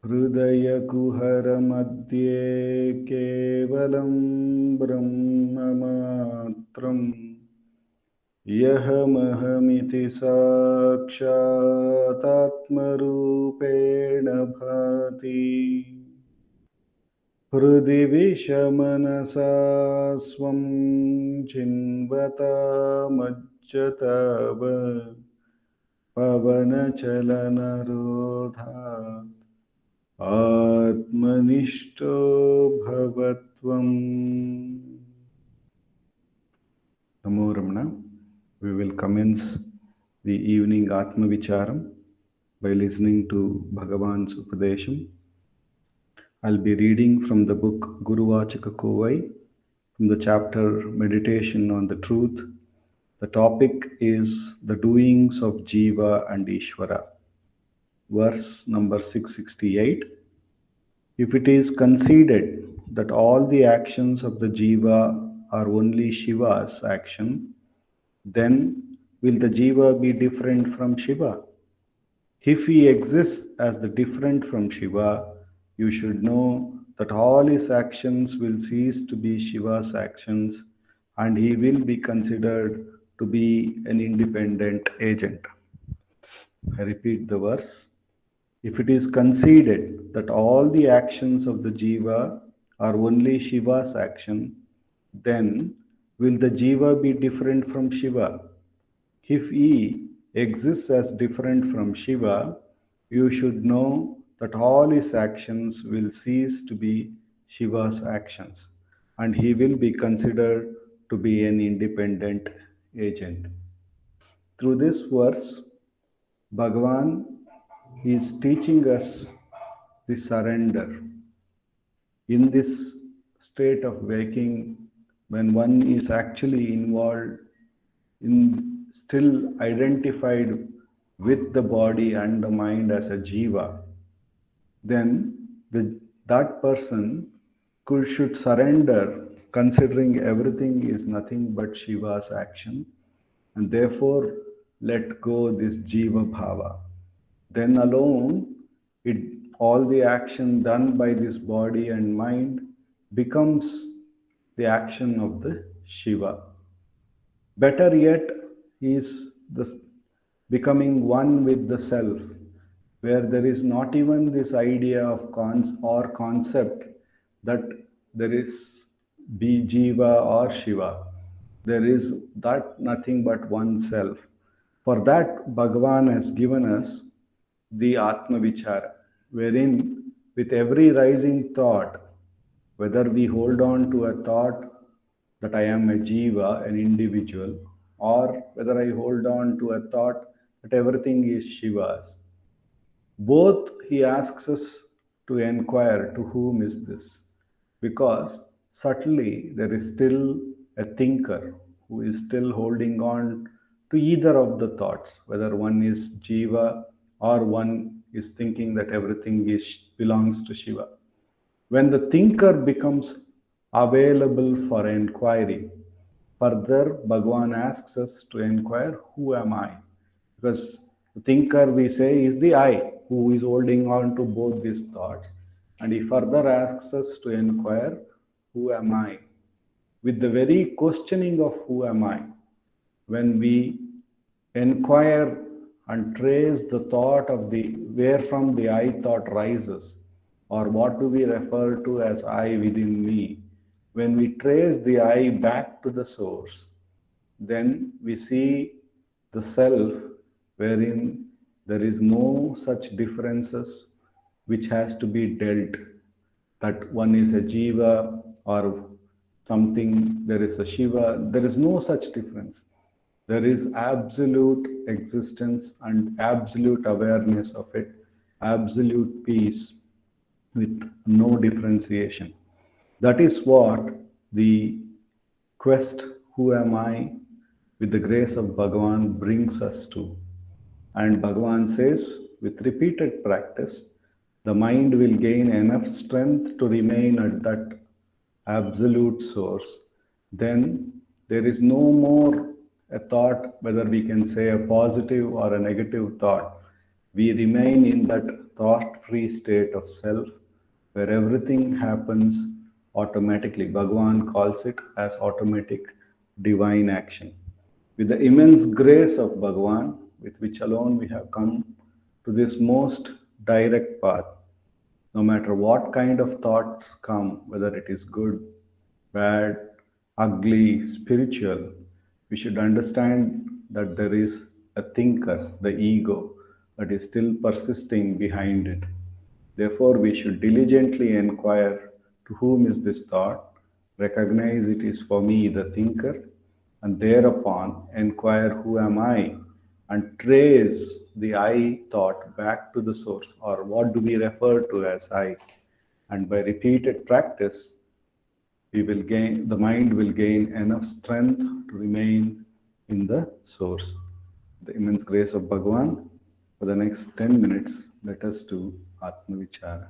Hridaya Kuhara Madhye Kevalam Brahmamatram Yahamahmiti Sakshat Atmarupena Bhati Hrudi Vishamanasa Swam Chinvata Majjatava Pavana Chalana Rodha Atmanishto Bhavatvam. Namo Ramana. We will commence the evening Atma Vicharam by listening to Bhagavan's Upadesham. I'll be reading from the book Guru Vachaka Kovai, from the chapter Meditation on the Truth. The topic is the doings of Jiva and Ishvara. Verse number 668. If it is conceded that all the actions of the Jiva are only Shiva's action, then will the Jiva be different from Shiva? If he exists as the different from Shiva, you should know that all his actions will cease to be Shiva's actions and he will be considered to be an independent agent. I repeat the verse. If it is conceded that all the actions of the Jiva are only Shiva's action, then will the Jiva be different from Shiva? If he exists as different from Shiva, you should know that all his actions will cease to be Shiva's actions, and he will be considered to be an independent agent. Through this verse, Bhagavan is teaching us the surrender. In this state of waking, when one is actually involved in still identified with the body and the mind as a jiva, then that person should surrender, considering everything is nothing but Shiva's action, and therefore let go this jiva bhava. Then alone, all the action done by this body and mind becomes the action of the Shiva. Better yet, he is becoming one with the self, where there is not even this idea of concept that there is Jiva or Shiva. There is that nothing but one self. For that, Bhagavan has given us the Atma Vichara, wherein with every rising thought, whether we hold on to a thought that I am a Jiva, an individual, or whether I hold on to a thought that everything is Shiva's, both he asks us to inquire to whom is this, because subtly there is still a thinker who is still holding on to either of the thoughts, whether one is Jiva or one is thinking that everything belongs to Shiva. When the thinker becomes available for inquiry, further Bhagavan asks us to inquire, who am I? Because the thinker, we say, is the I who is holding on to both these thoughts. And he further asks us to inquire, who am I? With the very questioning of who am I, when we inquire and trace the thought of the where from the I thought rises, or what do we refer to as I within me, when we trace the I back to the source, then we see the self wherein there is no such differences which has to be dealt, that one is a Jiva or something, there is a Shiva, there is no such difference. There is absolute existence and absolute awareness of it, absolute peace with no differentiation. That is what the quest, who am I, with the grace of Bhagavan brings us to. And Bhagavan says, with repeated practice, the mind will gain enough strength to remain at that absolute source. Then there is no more a thought, whether we can say a positive or a negative thought. We remain in that thought-free state of self, where everything happens automatically. Bhagavan calls it as automatic divine action. With the immense grace of Bhagavan, with which alone we have come to this most direct path, no matter what kind of thoughts come, whether it is good, bad, ugly, spiritual, we should understand that there is a thinker, the ego, that is still persisting behind it. Therefore, we should diligently inquire, to whom is this thought, recognize it is for me, the thinker, and thereupon inquire, who am I, and trace the I thought back to the source, or what do we refer to as I. And by repeated practice, the mind will gain enough strength to remain in the source. The immense grace of Bhagavan. For the next 10 minutes, let us do Atma Vichara.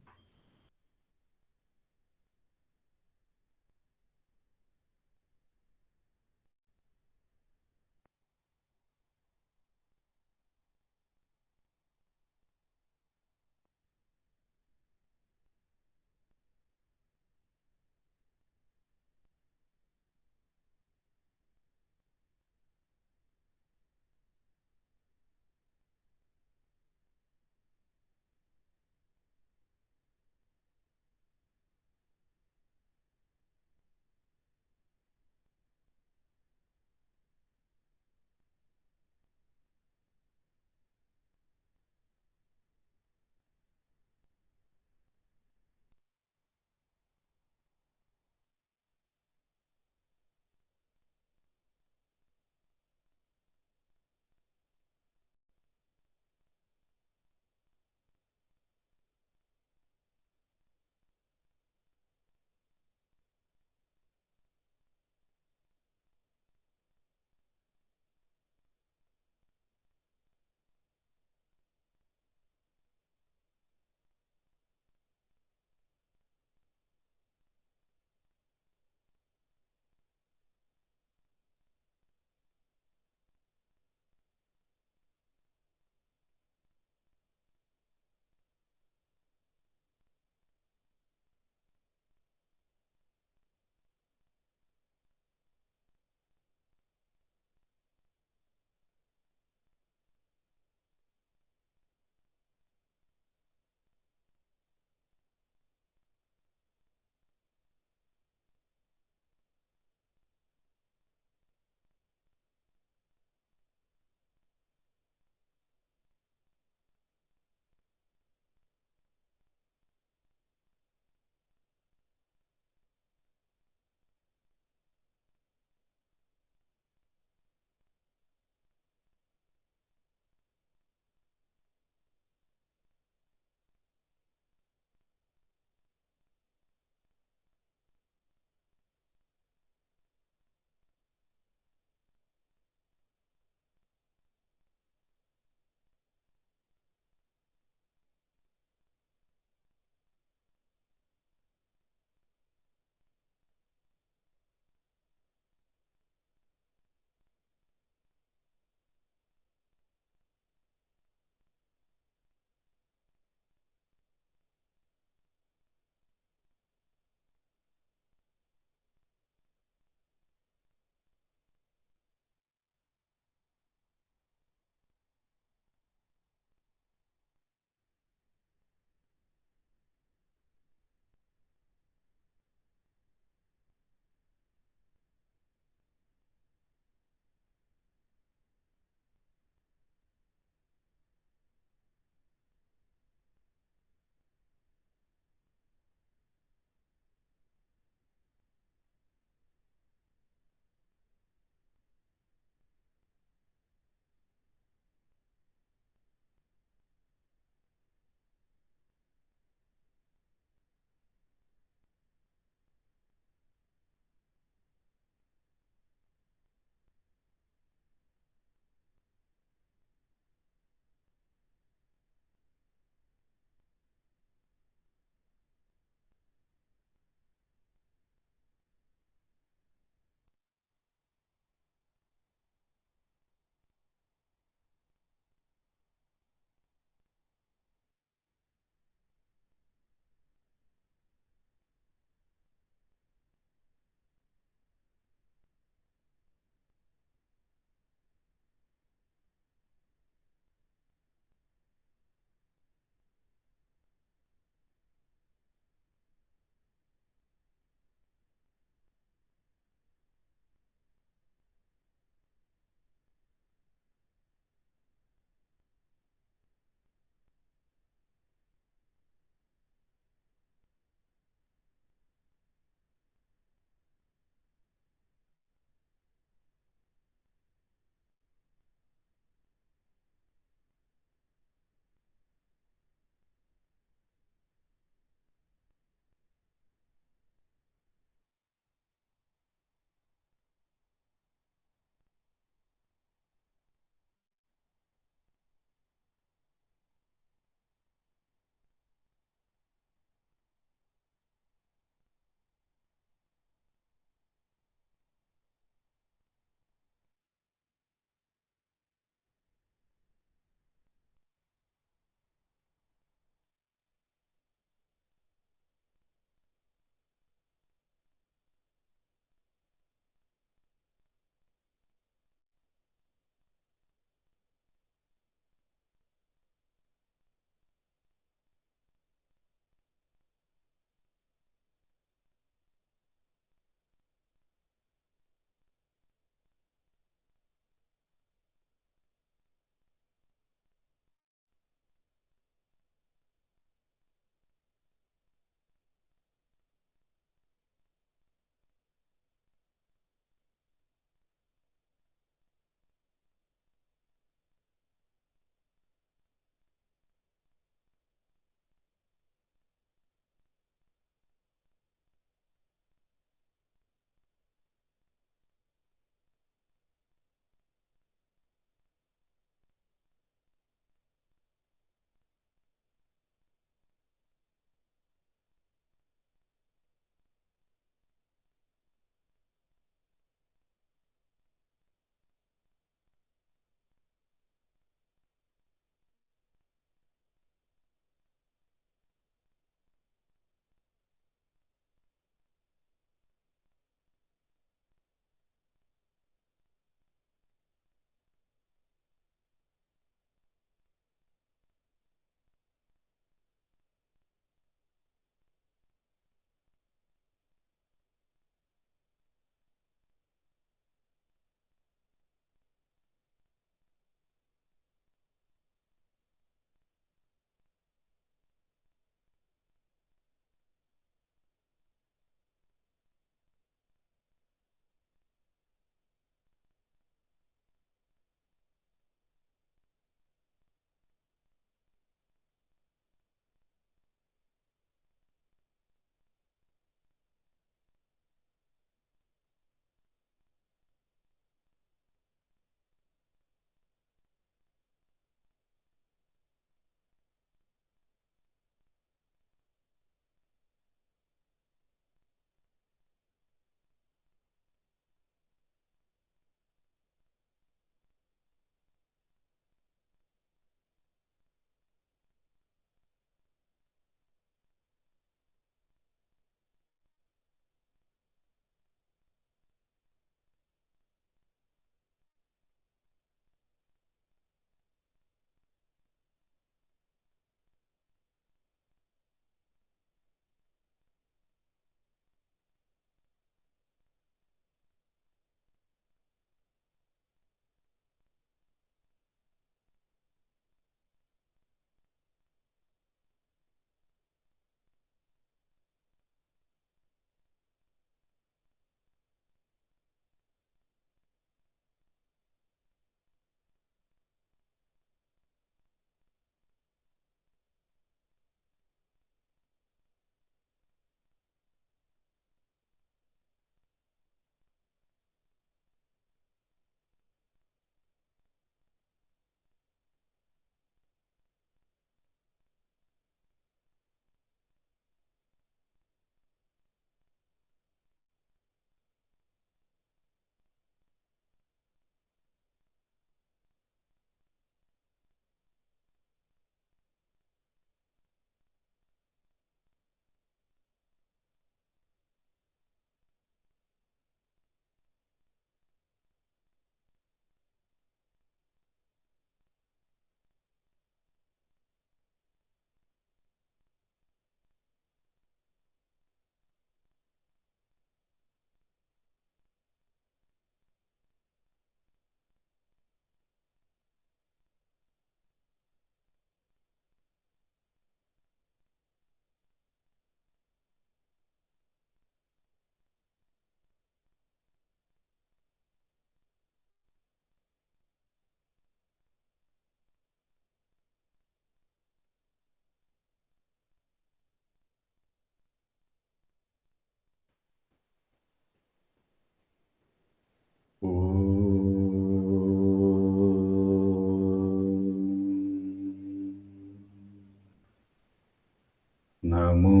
Namo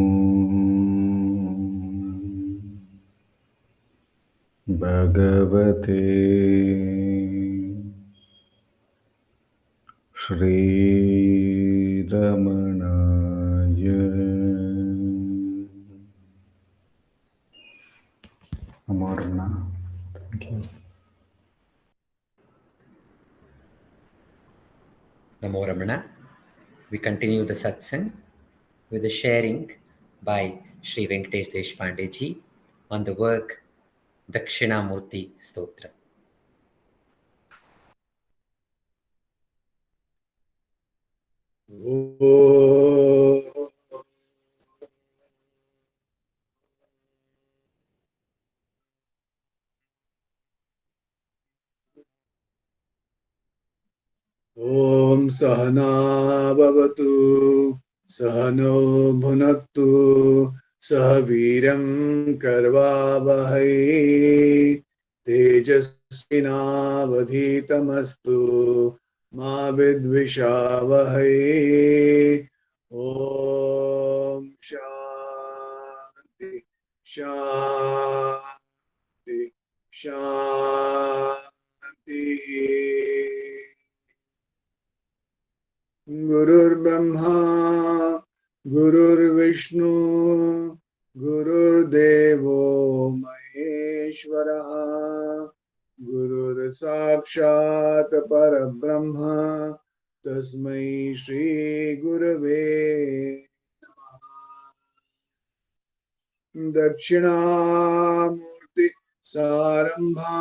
Bhagavate Shri Ramanaya. Amorna. Thank you. Namo Ramana. We continue the satsang with a sharing by Sri Venkatesh Deshpande ji on the work Dakshinamurti Stotra. Om Sahana Bhavatu Sahano Bhunaktu Sahaviram Karvavahai Tejasvinavadhitamastu Ma Vidvishavahai. Om Shanti Shanti Shanti. Gurur Brahma, Gurur Vishnu, Gurur Devo Maheshwara, Gurur Sakshat Parabrahma, Tasmai Shri Gurave Namaha. Dakshinamurti Sarambha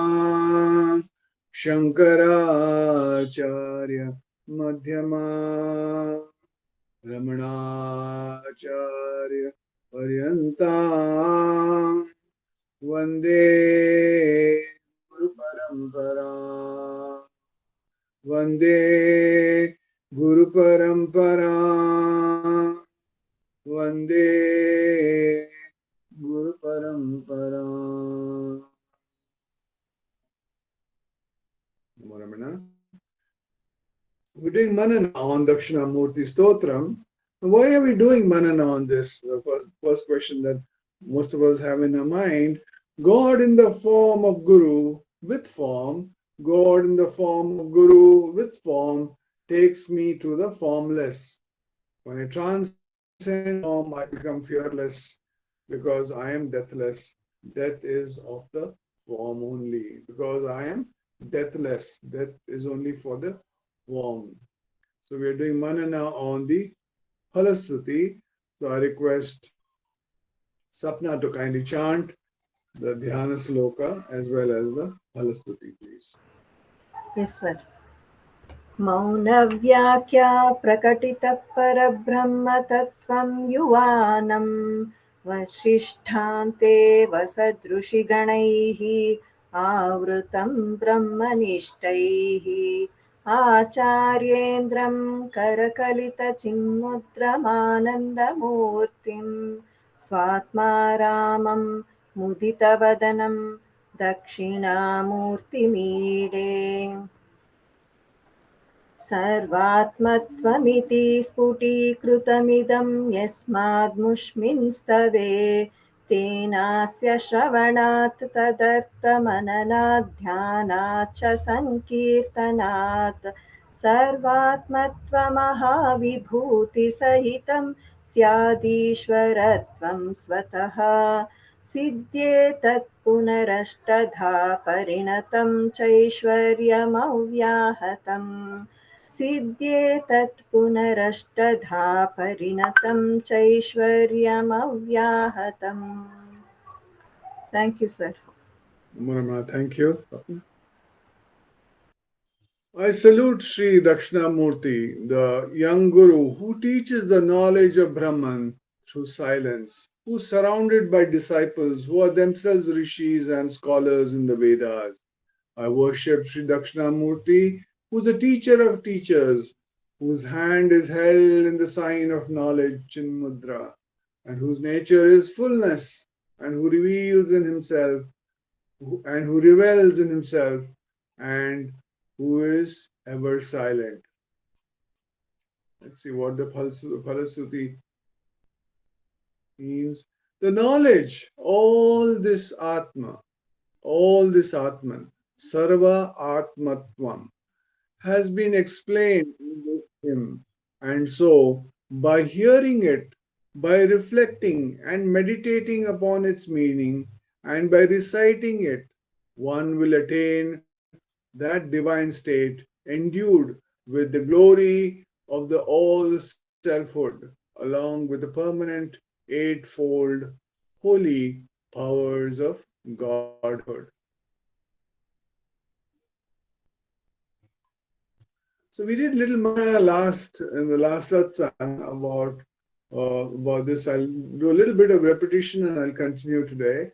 Shankaracharya Madhyama Ramanacharya Paryantam Vande Guru Parampara Vande Guru Parampara Vande Guru Parampara. Namo Ramana. We're doing manana on Dakshinamurti Stotram. Why are we doing manana on this? The first question that most of us have in our mind. God in the form of Guru with form, God in the form of Guru with form takes me to the formless. When I transcend form, I become fearless because I am deathless. Death is of the form only. Because I am deathless. Death is only for the form. So we are doing manana on the Phalastuti. So I request Sapna to kindly chant the Dhyana Sloka as well as the Phalastuti, please. Yes, sir. मौनव्याख्या प्रकटितः परब्रह्मतत्त्वं युवानं वसिष्ठान्ते वसदृषिगणैः आवृतं ब्रह्मनिष्ठैः आचार्येन्द्रं करकलितचिन्मुद्रमानन्दमूर्तिं स्वात्मा रामं मुदितवदनं दक्षिणामूर्तिमीडे सर्वात्मत्वमिति स्फुटीकृतमिदं यस्माद्मुष्मिंस्तवे तेनास्य श्रवणात् तदर्थमननात् ध्यानात् च सङ्कीर्तनात् सर्वात्मत्वमहाविभूतिसहितं स्यादीश्वरत्वं स्वतः सिद्ध्येतत् पुनरष्टधा परिणतं चैश्वर्यमव्याहतम् सिद्ध्येतत् पुनरष्टधा परिणतं चैश्वर्यमव्याहतम्. Thank you, sir. Ramana, thank you. I salute Sri Dakshinamurti, the young Guru who teaches the knowledge of Brahman through silence, who is surrounded by disciples who are themselves rishis and scholars in the Vedas. I worship Sri Dakshinamurti, who is a teacher of teachers, whose hand is held in the sign of knowledge, Chinmudra, and whose nature is fullness, and who reveals in himself, and who revels in himself, and who is ever silent. Let's see what the Phalasuti means the knowledge, all this Atman, Sarva Atmatvam, has been explained in this hymn. And so, by hearing it, by reflecting and meditating upon its meaning, and by reciting it, one will attain that divine state endued with the glory of the all selfhood, along with the permanent eightfold holy powers of Godhood. So we did little manana in the last satsang about this. I'll do a little bit of repetition and I'll continue today.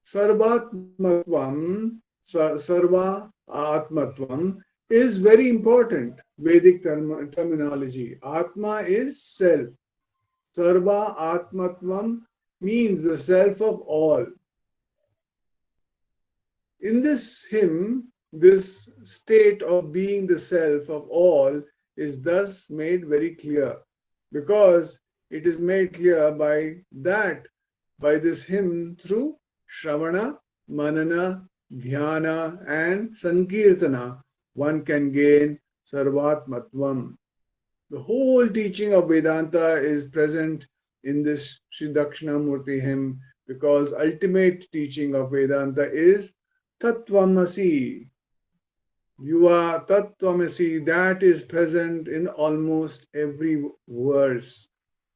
Sarvatmatvam, Sarva Atmatvam is very important Vedic terminology. Atma is self. Sarva Atmatvam means the self of all. In this hymn, this state of being the self of all is thus made very clear, because it is made clear by this hymn through Shravana, Manana, Dhyana and Sankirtana, one can gain Sarvatmatvam. The whole teaching of Vedanta is present in this Sri Dakshinamurti hymn, because ultimate teaching of Vedanta is Tattvamasi. You are Tattvamasi, that is present in almost every verse.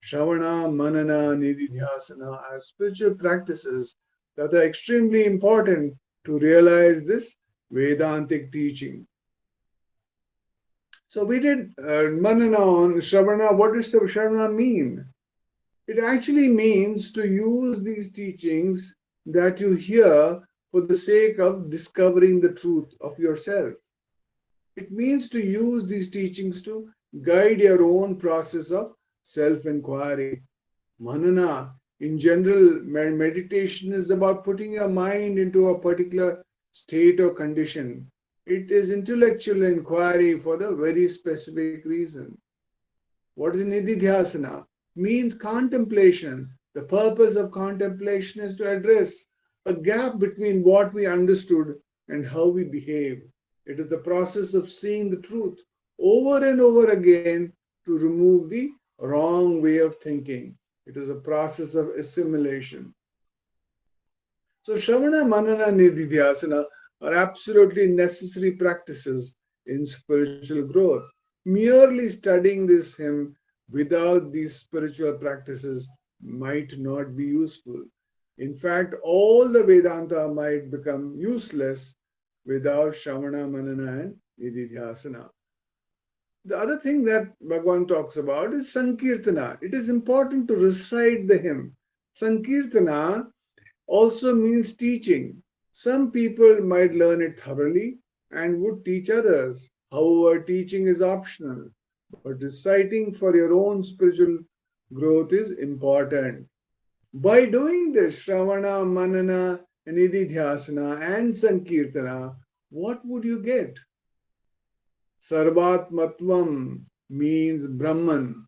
Shravana, Manana, Nididhyasana are spiritual practices that are extremely important to realize this Vedantic teaching. So we did Manana on Shravana. What does Shravana mean? It actually means to use these teachings that you hear for the sake of discovering the truth of yourself. It means to use these teachings to guide your own process of self-enquiry. Manana, in general, meditation is about putting your mind into a particular state or condition. It is intellectual inquiry for the very specific reason. What is Nididhyasana? Means contemplation. The purpose of contemplation is to address a gap between what we understood and how we behave. It is the process of seeing the truth over and over again to remove the wrong way of thinking. It is a process of assimilation. So Shravana, Manana, Nididhyasana are absolutely necessary practices in spiritual growth. Merely studying this hymn without these spiritual practices might not be useful. In fact, all the Vedanta might become useless without Shravana, Manana and Nididhyasana. The other thing that Bhagavan talks about is Sankirtana. It is important to recite the hymn. Sankirtana also means teaching. Some people might learn it thoroughly and would teach others. However, teaching is optional, but reciting for your own spiritual growth is important. By doing this, Shravana, Manana, Nididhyasana and Sankirtana, what would you get? Sarvatmatvam means Brahman,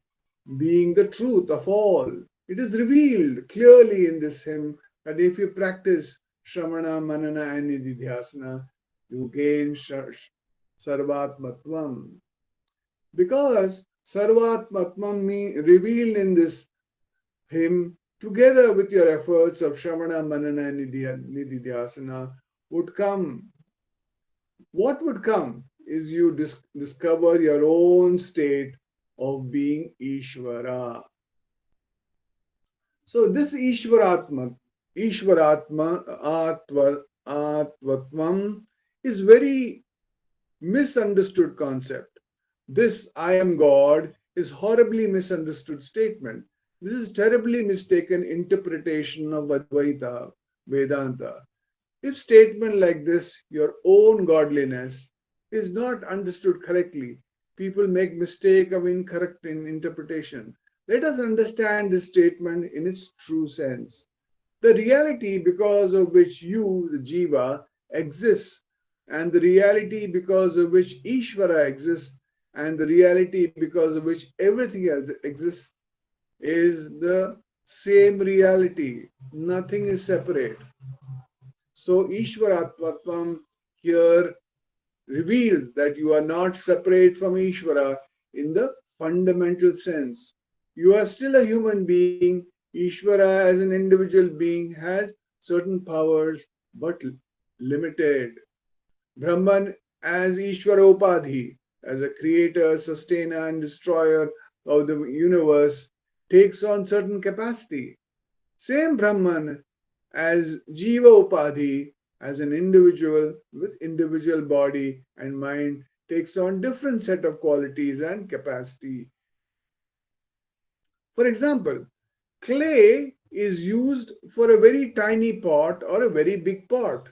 being the truth of all. It is revealed clearly in this hymn that if you practice Shravana, Manana and Nididhyasana, you gain Sarvatmatvam. Because Sarvatmatvam revealed in this hymn, together with your efforts of Shravana, Manana and Nididhyasana, would come. What would come is you discover your own state of being Ishvara. So this Atvatvam is very misunderstood concept. This I am God is horribly misunderstood statement. This is terribly mistaken interpretation of Advaita, Vedanta. If statement like this, your own godliness, is not understood correctly, people make mistake of incorrect interpretation. Let us understand this statement in its true sense. The reality because of which you, the Jiva, exists, and the reality because of which Ishvara exists, and the reality because of which everything else exists, is the same reality. Nothing is separate. So Ishwaratmatvam here reveals that you are not separate from Ishvara in the fundamental sense. You are still a human being. Ishvara as an individual being has certain powers but limited. Brahman as Ishvara Upadhi, as a creator, sustainer and destroyer of the universe, takes on certain capacity. Same Brahman as Jiva Upadhi, as an individual with individual body and mind, takes on different set of qualities and capacity. For example, clay is used for a very tiny pot or a very big pot.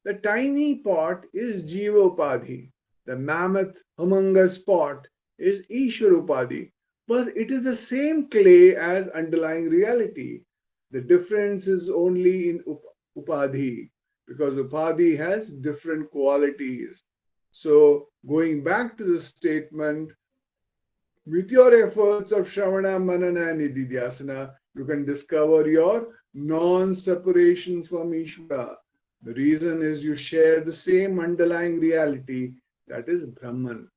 The tiny pot is Jiva Upadhi. The mammoth, humongous pot is Ishwar Upadhi. But it is the same clay as underlying reality. The difference is only in Upadhi, because Upadhi has different qualities. So, going back to the statement, with your efforts of Shravana, Manana, and Nididhyasana, you can discover your non-separation from Ishvara. The reason is you share the same underlying reality, that is Brahman.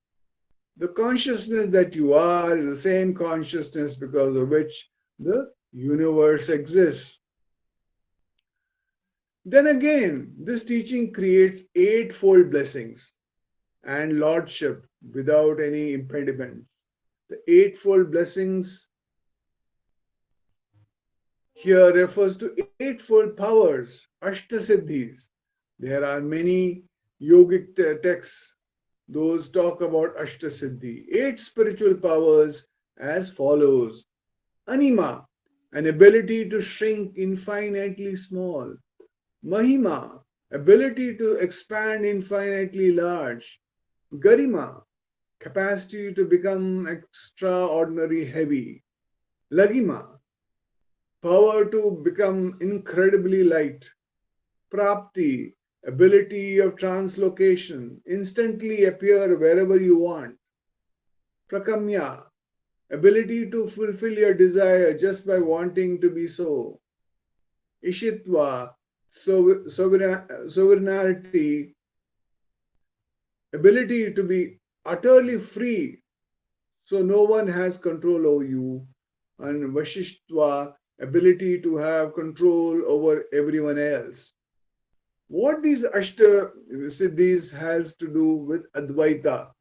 The consciousness that you are is the same consciousness because of which the universe exists. Then again, this teaching creates eightfold blessings and lordship without any impediment. The eightfold blessings here refers to eightfold powers, Ashtasiddhis. There are many yogic texts, those talk about Ashtasiddhi, 8 spiritual powers as follows. Anima, an ability to shrink infinitely small. Mahima, ability to expand infinitely large. Garima, capacity to become extraordinary heavy. Lagima, power to become incredibly light. Prapti, ability of translocation, instantly appear wherever you want. Prakamya, ability to fulfill your desire just by wanting to be so. Ishitva, sovereignty, ability to be utterly free, so no one has control over you. And Vashishtva, ability to have control over everyone else. What these Ashta Siddhis has to do with Advaita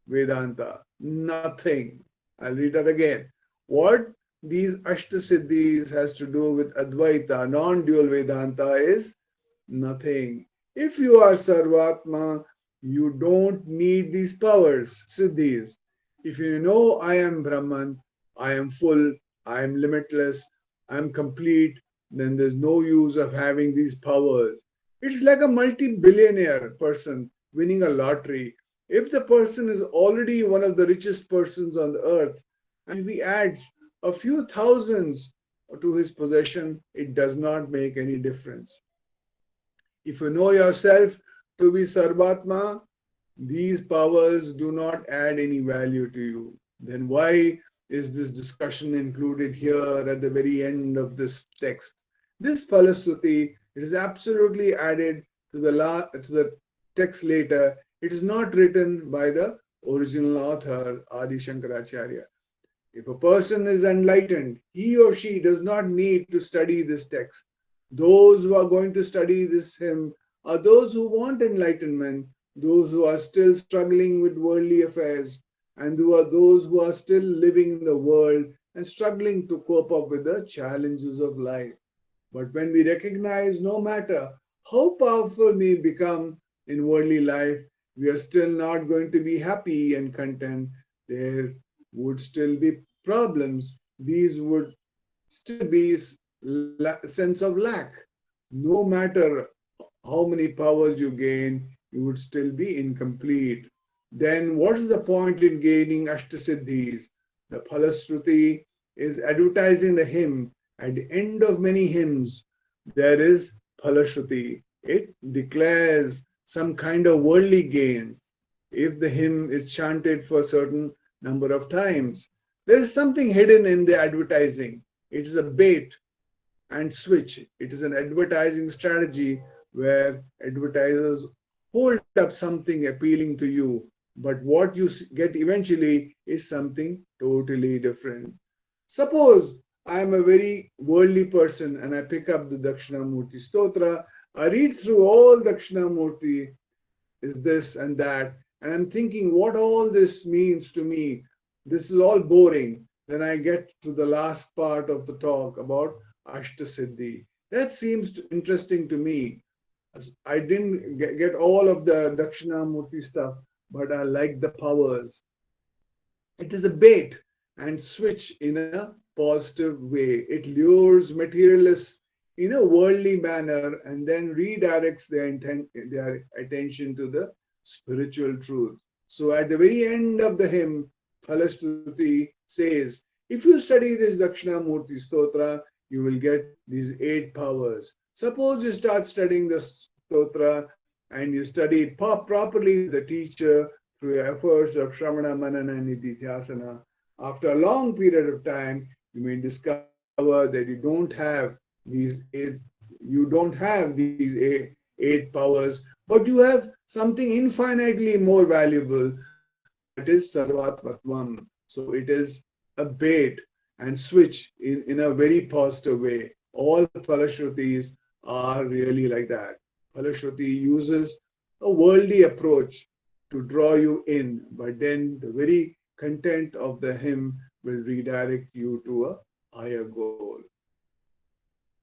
Vedanta? Nothing. I'll read that again. What these Ashta Siddhis has to do with Advaita, non-dual Vedanta, is nothing. If you are Sarvatma, you don't need these powers, Siddhis. If you know I am Brahman, I am full, I am limitless, I am complete, then there's no use of having these powers. It's like a multi-billionaire person winning a lottery. If the person is already one of the richest persons on the earth, and if he adds a few thousands to his possession, it does not make any difference. If you know yourself to be Sarvatma, these powers do not add any value to you. Then why is this discussion included here at the very end of this text? This Phalasuti, it is absolutely added to the text later. It is not written by the original author, Adi Shankaracharya. If a person is enlightened, he or she does not need to study this text. Those who are going to study this hymn are those who want enlightenment, those who are still struggling with worldly affairs, and who are those who are still living in the world and struggling to cope up with the challenges of life. But when we recognize no matter how powerful we become in worldly life, we are still not going to be happy and content. There would still be problems. These would still be sense of lack. No matter how many powers you gain, you would still be incomplete. Then what is the point in gaining Ashtasiddhis? The Phalashruti is advertising the hymn. At the end of many hymns, there is Phalashruti. It declares some kind of worldly gains. If the hymn is chanted for a certain number of times, there is something hidden in the advertising. It is a bait and switch. It is an advertising strategy where advertisers hold up something appealing to you, but what you get eventually is something totally different. Suppose I am a very worldly person and I pick up the Dakshinamurti Stotra. I read through all Dakshinamurti, is this and that, and I'm thinking what all this means to me. This is all boring. Then I get to the last part of the talk about Ashtasiddhi. That seems interesting to me. I didn't get all of the Dakshinamurti stuff, but I like the powers. It is a bait and switch in a positive way. It lures materialists in a worldly manner and then redirects their attention to the spiritual truth. So at the very end of the hymn, Phalashruti says, if you study this Dakshinamurti Stotra, you will get these 8 powers. Suppose you start studying the Stotra and you study it properly with the teacher through efforts of Shravana, Manana, and Nididhyasana. After a long period of time, you may discover that you don't have these 8 powers, but you have something infinitely more valuable, that is Sarvatmatvam. So it is a bait and switch in a very positive way. All Phalashrutis are really like that. Phalashruti uses a worldly approach to draw you in, but then the very content of the hymn will redirect you to a higher goal.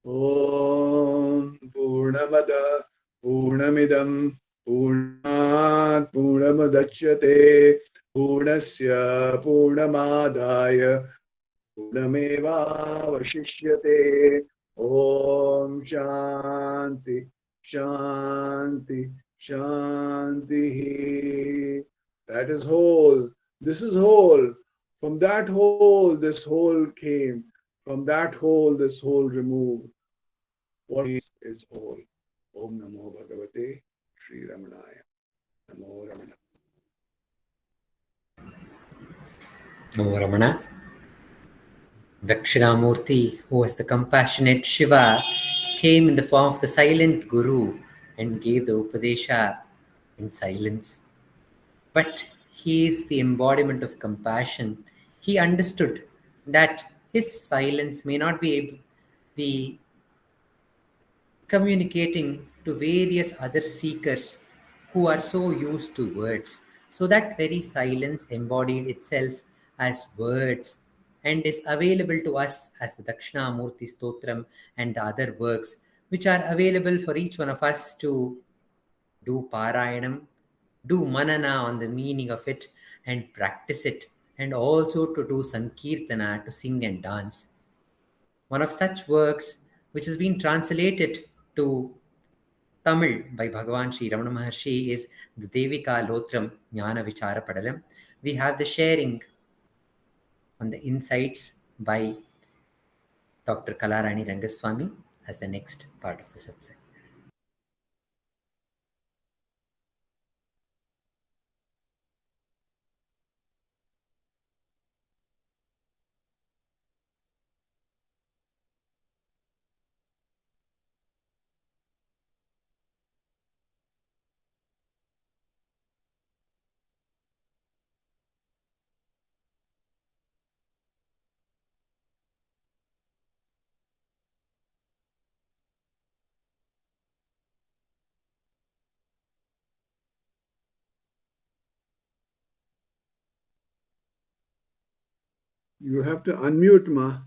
Om Purnamada Purnamidam Purnat Purnamadachyate Purnasya Purnamadaya Purnameva Vashishyate. Om Shanti Shanti Shanti. That is whole. This is whole. From that hole, this whole came. From that hole, this hole removed. What is whole? Om Namo Bhagavate Sri Ramanaya. Namo Ramana. Namo Ramana. Dakshinamurti, who was the compassionate Shiva, came in the form of the silent Guru and gave the Upadesha in silence. But he is the embodiment of compassion. He understood that his silence may not be communicating to various other seekers who are so used to words. So that very silence embodied itself as words and is available to us as the Dakshinamurti Stotram and the other works, which are available for each one of us to do Parayanam, do Manana on the meaning of it and practice it, and also to do Sankirtana, to sing and dance. One of such works, which has been translated to Tamil by Bhagavan Sri Ramana Maharshi, is the Devika Lotram Jnana Vichara Padalam. We have the sharing on the insights by Dr.Kalarani Rengasamy as the next part of the satsang. You have to unmute, Ma.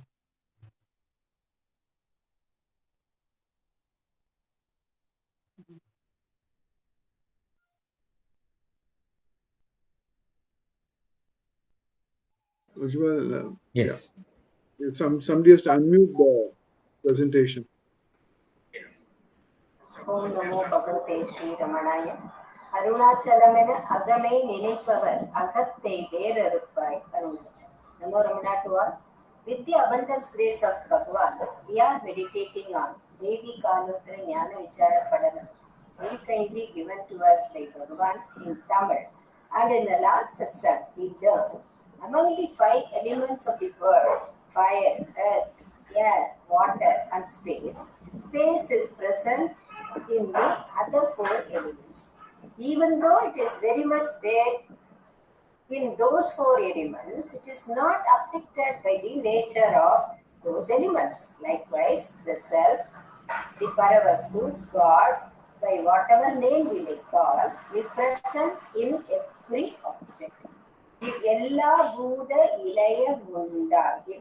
Ujwal, Yes. Yeah. Somebody has to unmute the presentation. Om Namo Bhagavate Sri Ramanaya. அருணாச்சலமென அகமே நினைப்பவர் அகத்தை வேறறுப்பாய் Arunachalam. Namo Ramana to all. With the abundance grace of Bhagavan, we are meditating on Devi Kaluttra Jnana Vichara Padanam, very kindly given to us by Bhagavan in Tamil. And in the last satsang, we learned among the 5 elements of the world, fire, earth, and space, space is present in the other four elements. Even though it is very much there in those four elements, it is not affected by the nature of those elements. Likewise, the self, the Paravastu, God, by whatever name we may call, is present in every object. எல்லா பூத இளைய உண்டாகி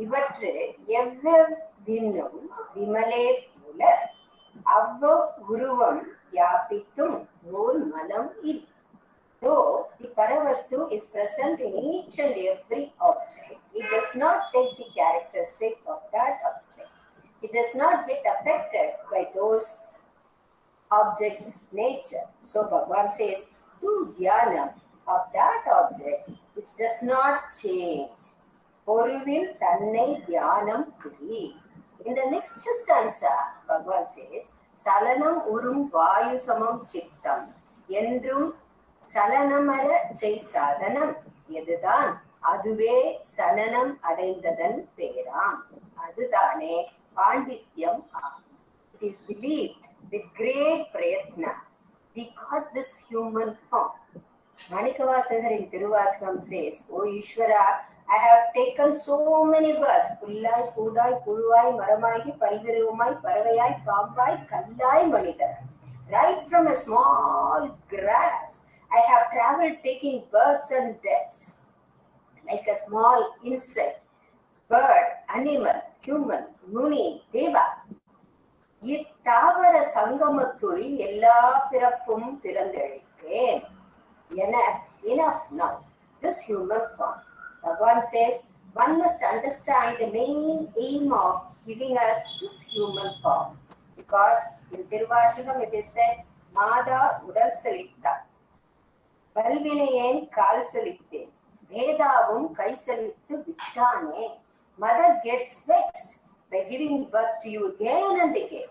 இவற்று எவ்வெவ்வின்னும் விமலே புல அவ்வ உருவம் வியாபித்தும் ஓர் மனம் இல். Though the Paravastu is present in each and every object, it does not take the characteristics of that object. It does not get affected by those objects' nature. So Bhagavan says, do dhyana of that object, which does not change. Poruvil tannai dhyanam kuri. In the next stanza, Bhagavan says, Salanam urum vayu samam chittam என்றும் சலனமர செய் சாதனம் எதுதான் அதுவே சலனம் அடைந்ததன் பேராம். அதுதானே பாண்டித்யம் ஆகும். It is believed with great prayatna we got this human form. Manikavasagar in Tiruvasakam says, O Ishvara, I have taken so many births. Pullai, Pudai, Pulvai, Maramai, Parivirumai, Paravayai, Pambai, Kallai, Manidar. Right from a small grass, I have traveled taking births and deaths. Like a small insect, bird, animal, human, muni, deva. இத்தாவர சங்கமத்துள் எல்லா பிறப்பும் பிறந்தெழுத்தேன். Enough now. This human form. Bhagavan says, one must understand the main aim of giving us this human form. Because in Tiruvashakam it is said, Mada udal salitta. Valvineyen kal salitte. Vedavum kai salittu vittane. Mother gets vexed by giving birth to you again and again.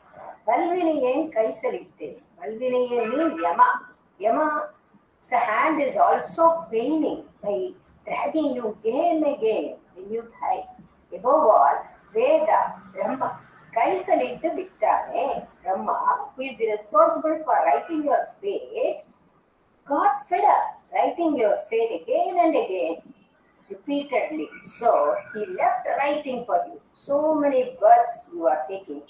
Valvineyen kai salitte. Valvineyen means Yama. Yama's hand is also paining by dragging you again and again when you die. Above all, Veda, Brahma, kai salittu vittane. Brahma, who is the responsible for writing your fate, got fed up writing your fate again and again, repeatedly. So he left writing for you. So many births you are taking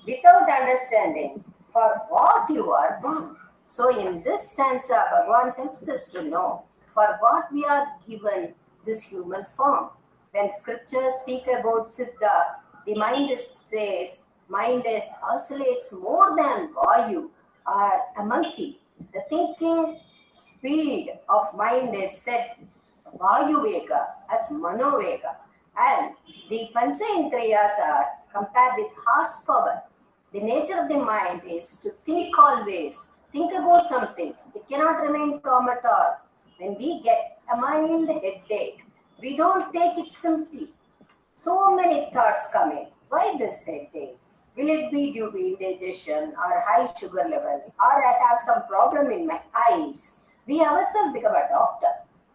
without understanding for what you are born. So in this stanza, Bhagavan helps us to know for what we are given this human form. When scriptures speak about Siddha, the mind oscillates more than Vayu or a monkey. The thinking speed of mind is set Vayu Vega as Mano Vega, and the Pancha Indriyas are compared with horsepower. The nature of the mind is to think always, think about something. It cannot remain calm at all. When we get a mild headache, we don't take it simply. So many thoughts come in. Why this headache? Will it be due to indigestion or high sugar level, or I have some problem in my eyes? We ourselves become a doctor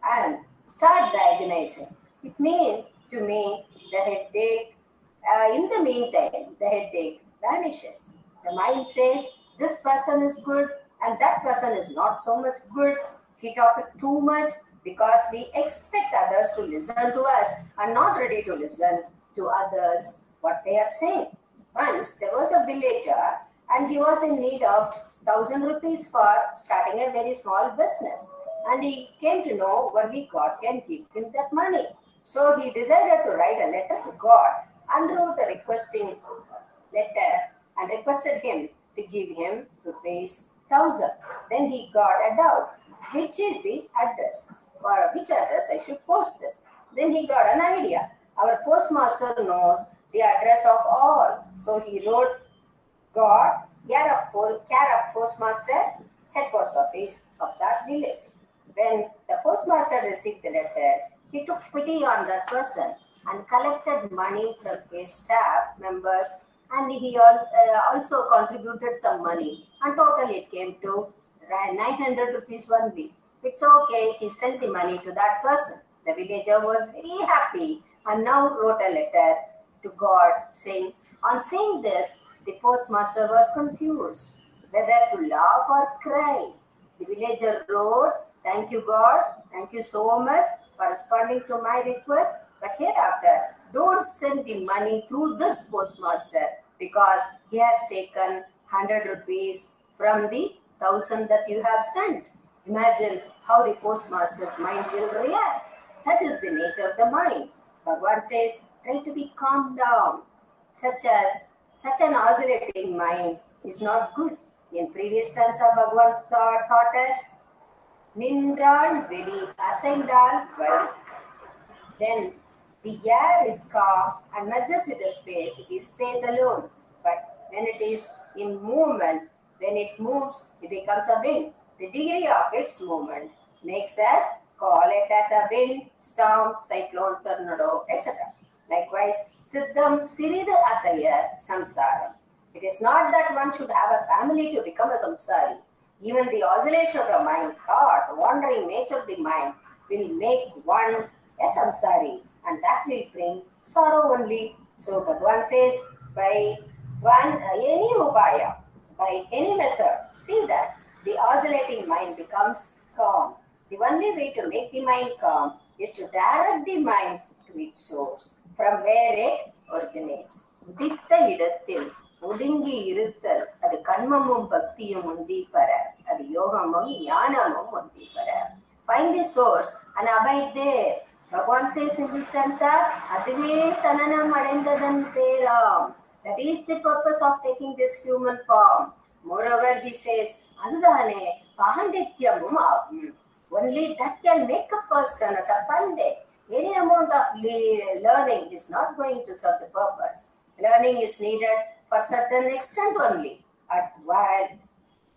and start diagnosing. It means to me the headache, in the meantime, the headache vanishes. The mind says this person is good and that person is not so much good. He talks too much because we expect others to listen to us and not ready to listen to others what they are saying. Once there was a villager and he was in need of 1,000 rupees for starting a very small business, and he came to know only God can give him that money. So he decided to write a letter to God and wrote a requesting letter and requested him to give him rupees 1,000. Then he got a doubt, which is the address? For which address I should post this? Then he got an idea. Our postmaster knows the address of all. So he wrote God, care of postmaster, head post office of that village. When the postmaster received the letter, he took pity on that person and collected money from his staff members, and he also contributed some money, and totally it came to 900 rupees only. It's okay, he sent the money to that person. The villager was very happy and now wrote a letter to God, saying, on saying this, the postmaster was confused whether to laugh or cry. The villager wrote, thank you God, thank you so much for responding to my request, but hereafter don't send the money through this postmaster because he has taken 100 rupees from the 1,000 that you have sent. Imagine how the postmaster's mind will react. Such is the nature of the mind. Bhagavan says, try to be calm down. Such an oscillating mind is not good. In previous stanza, Bhagavan taught us, Nindral Veli Asaindal Vali. When the air is calm and merges with the space, it is space alone. But when it is in movement, when it moves, it becomes a wind. The degree of its movement makes us call it as a wind, storm, cyclone, tornado, etc. Likewise, Siddham Siridu Asaya Samsaram. It is not that one should have a family to become a samsari. Even the oscillation of the mind, thought, wandering nature of the mind will make one a samsari, and that will bring sorrow only. So Bhagavan says, by any upaya, by any method, see that the oscillating mind becomes calm. The only way to make the mind calm is to direct the mind to its source, from where it originates. உதித்த இடத்தில் ஒடுங்கி இருத்தல் அது கண்மமும் பக்தியும் உந்தி பெற அது யோகமும் ஞானமும் உந்தி பெற. Find the source and abide there. Bhagavan says in this stanza, அதுவே சனனம் அடைந்ததன் பேராம். That is the purpose of taking this human form. Moreover, he says, அதுதானே பாண்டித்யமும் ஆகும். Only that can make a person as a pandit. Any amount of learning is not going to serve the purpose. Learning is needed for certain extent only. But while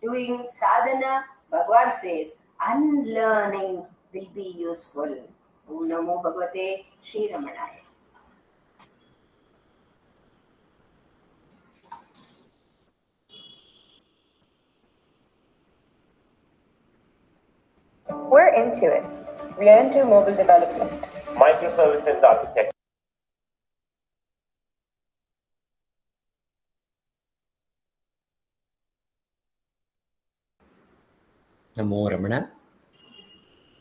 doing sadhana, Bhagavan says, unlearning will be useful. Om Namo Bhagavate Shri Ramanaya. We're into it. We are into mobile development, microservices architecture, Namo Ramana.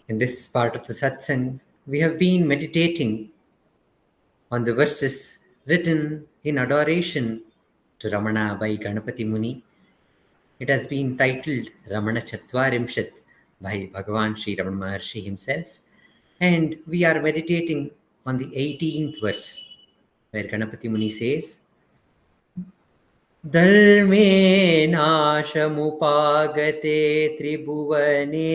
In this part of the satsang, we have been meditating on the verses written in adoration to Ramana by Ganapati Muni. It has been titled Ramana Chatvarimshat by Bhagavan Sri Ramana Maharshi himself. And we are meditating on the 18th verse, where Ganapati Muni says, Dharme nashamupagate tribhuvane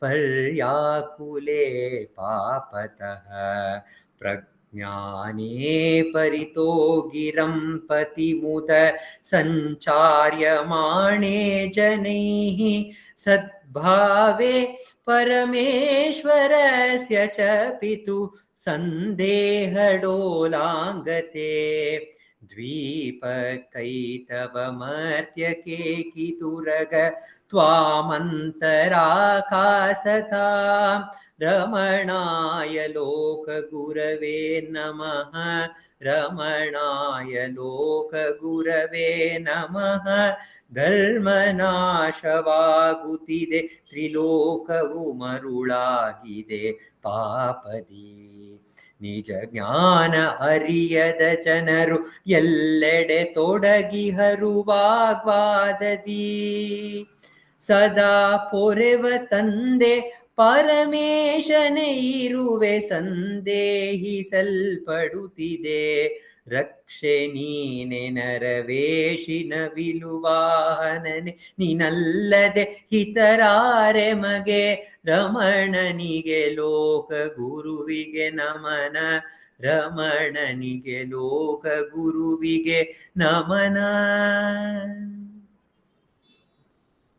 paryakule papataha prajnane parito giram patimuda sancharyamane janaihi sadbhave parameshwarasya cha pitu sandehadolangate द्वीपकैतवमर्त्यकेकितुरग त्वामन्तराकाशतां रमणाय लोकगुरवे नमः रमणाय लोकगुरवे नमः धर्मनाशवागुतिदे त्रिलोकवुमरुळागिदे पापदी ನಿಜ ಜ್ಞಾನ ಅರಿಯದ ಜನರು ಎಲ್ಲೆಡೆ ತೊಡಗಿಹರು ವಾಗ್ವಾದದಿ ಸದಾ ಪೊರೆವ ತಂದೆ ಪರಮೇಶನೇ ಇರುವೆ ಸಂದೇಹಿಸಲ್ಪಡುತ್ತಿದೆ ರಕ್ಷೆ ನೀನೆ ನರವೇಶಿನ ವಿಲುವಾಹನನೆ ನೀನಲ್ಲದೆ ಹಿತರಾರೆ ಮಗೆ ರಮಣನಿಗೆ ಲೋಕ ಗುರುವಿಗೆ ನಮನ ರಮಣನಿಗೆ ಲೋಕ ಗುರುವಿಗೆ ನಮನ.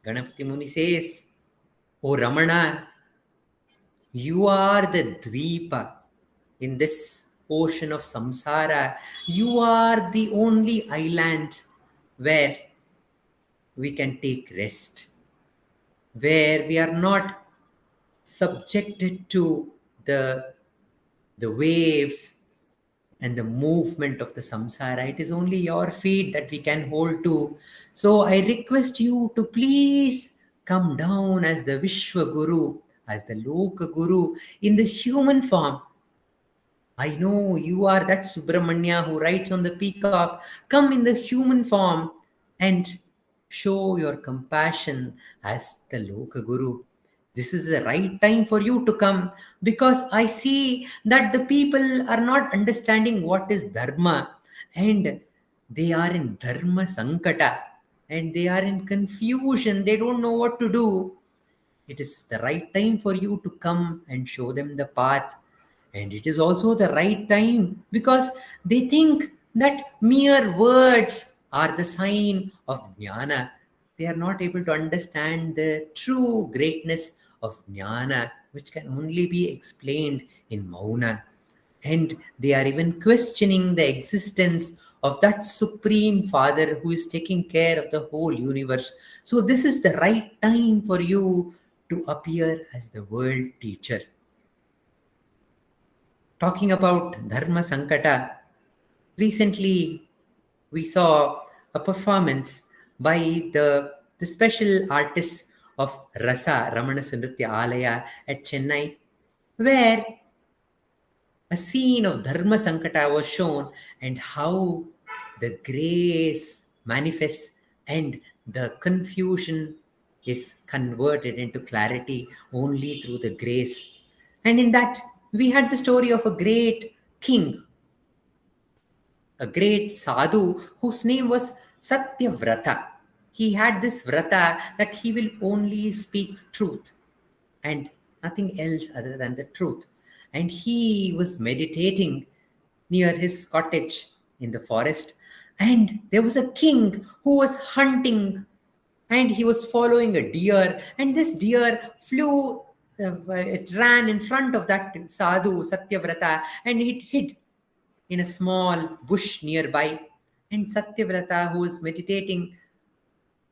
Ganapati Muni says, O Ramana, you are the Dvipa in this ocean of samsara. You are the only island where we can take rest, where we are not subjected to the waves and the movement of the samsara. It is only your feet that we can hold to. So I request you to please come down as the Vishwa Guru, as the Loka Guru in the human form. I know you are that Subramanya who rides on the peacock. Come in the human form and show your compassion as the Loka Guru. This is the right time for you to come, because I see that the people are not understanding what is Dharma, and they are in Dharma Sankata, and they are in confusion. They don't know what to do. It is the right time for you to come and show them the path. And it is also the right time because they think that mere words are the sign of jnana. They are not able to understand the true greatness of jnana, which can only be explained in mauna. And they are even questioning the existence of that Supreme Father who is taking care of the whole universe. So this is the right time for you to appear as the world teacher. Talking about Dharma Sankata, recently we saw a performance by the special artists of Rasa, Ramana Satsang at Chennai, where a scene of Dharma Sankata was shown and how the grace manifests and the confusion is converted into clarity only through the grace. And in that, we had the story of a great king, a great sadhu whose name was Satyavrata. He had this vrata that he will only speak truth and nothing else other than the truth. And he was meditating near his cottage in the forest, and there was a king who was hunting, and he was following a deer, and this deer flew, it ran in front of that sadhu Satyavrata, and it hid in a small bush nearby. And Satyavrata, who was meditating,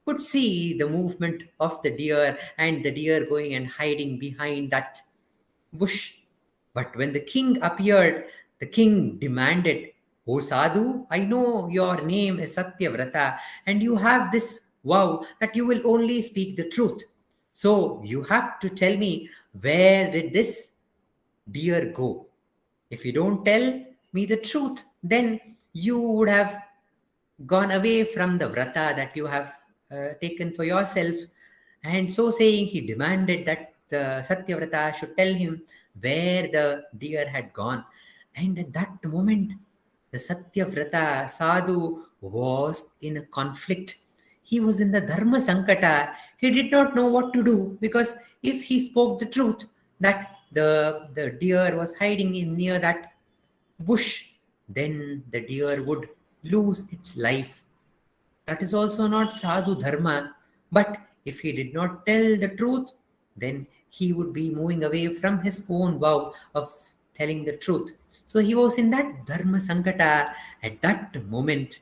could see the movement of the deer and the deer going and hiding behind that bush. But when the king appeared, the king demanded, "O sadhu, I know your name is Satyavrata and you have this vow that you will only speak the truth. So you have to tell me, where did this deer go? If you don't tell me the truth, then you would have gone away from the vrata that you have taken for yourself." And so saying, he demanded that the Satyavrata should tell him where the deer had gone. And at that moment, the Satyavrata sadhu was in a conflict. He was in the Dharma Sankata. He did not know what to do, because if he spoke the truth that the deer was hiding in near that bush, then the deer would lose its life. That is also not sadhu dharma. But if he did not tell the truth, then he would be moving away from his own vow of telling the truth. So he was in that Dharma Sankata. At that moment,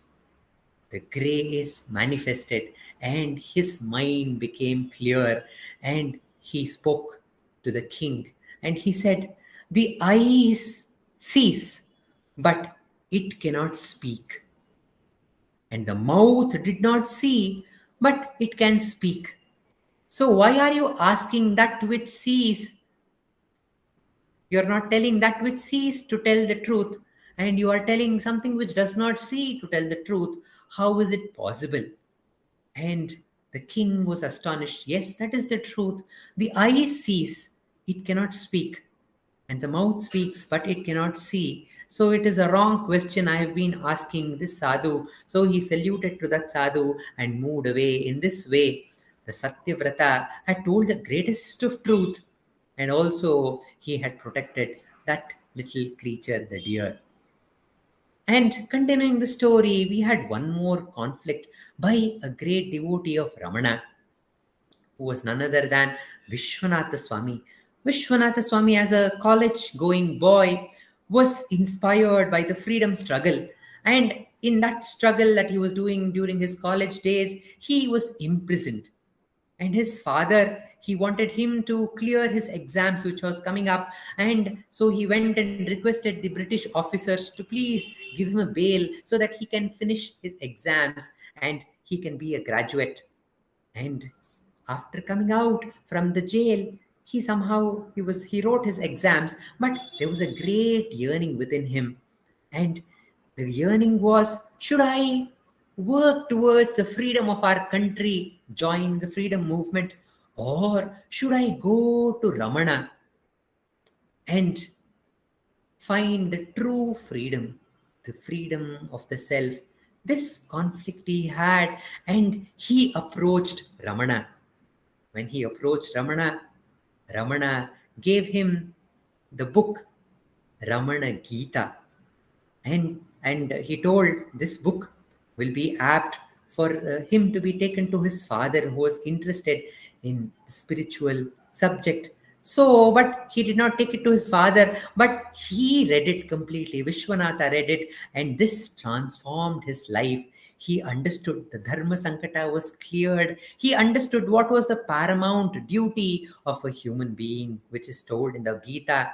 the grace manifested and his mind became clear, and he spoke to the king and he said, "The eyes sees, but it cannot speak. And the mouth did not see, but it can speak. So why are you asking that which sees? You are not telling that which sees to tell the truth, and you are telling something which does not see to tell the truth. How is it possible?" And the king was astonished. Yes, that is the truth. The eye sees, it cannot speak. And the mouth speaks, but it cannot see. So it is a wrong question I have been asking this sadhu. So he saluted to that sadhu and moved away. In this way, the Satyavrata had told the greatest of truth, and also he had protected that little creature, the deer. And continuing the story, we had one more conflict by a great devotee of Ramana, who was none other than Vishwanatha Swami. Vishwanatha Swami, as a college-going boy, was inspired by the freedom struggle. And in that struggle that he was doing during his college days, he was imprisoned. And his father, he wanted him to clear his exams, which was coming up. And so he went and requested the British officers to please give him a bail so that he can finish his exams and he can be a graduate. And after coming out from the jail, he wrote his exams, but there was a great yearning within him. And the yearning was, should I work towards the freedom of our country, join the freedom movement, or should I go to Ramana and find the true freedom, the freedom of the self? This conflict he had, and he approached Ramana. When he approached Ramana, Ramana gave him the book Ramana Gita, and he told this book will be apt for him to be taken to his father, who was interested in the spiritual subject. So, but he did not take it to his father, but he read it completely. Vishwanatha read it, and this transformed his life. He understood the Dharma Sankata was cleared. He understood what was the paramount duty of a human being, which is told in the Gita.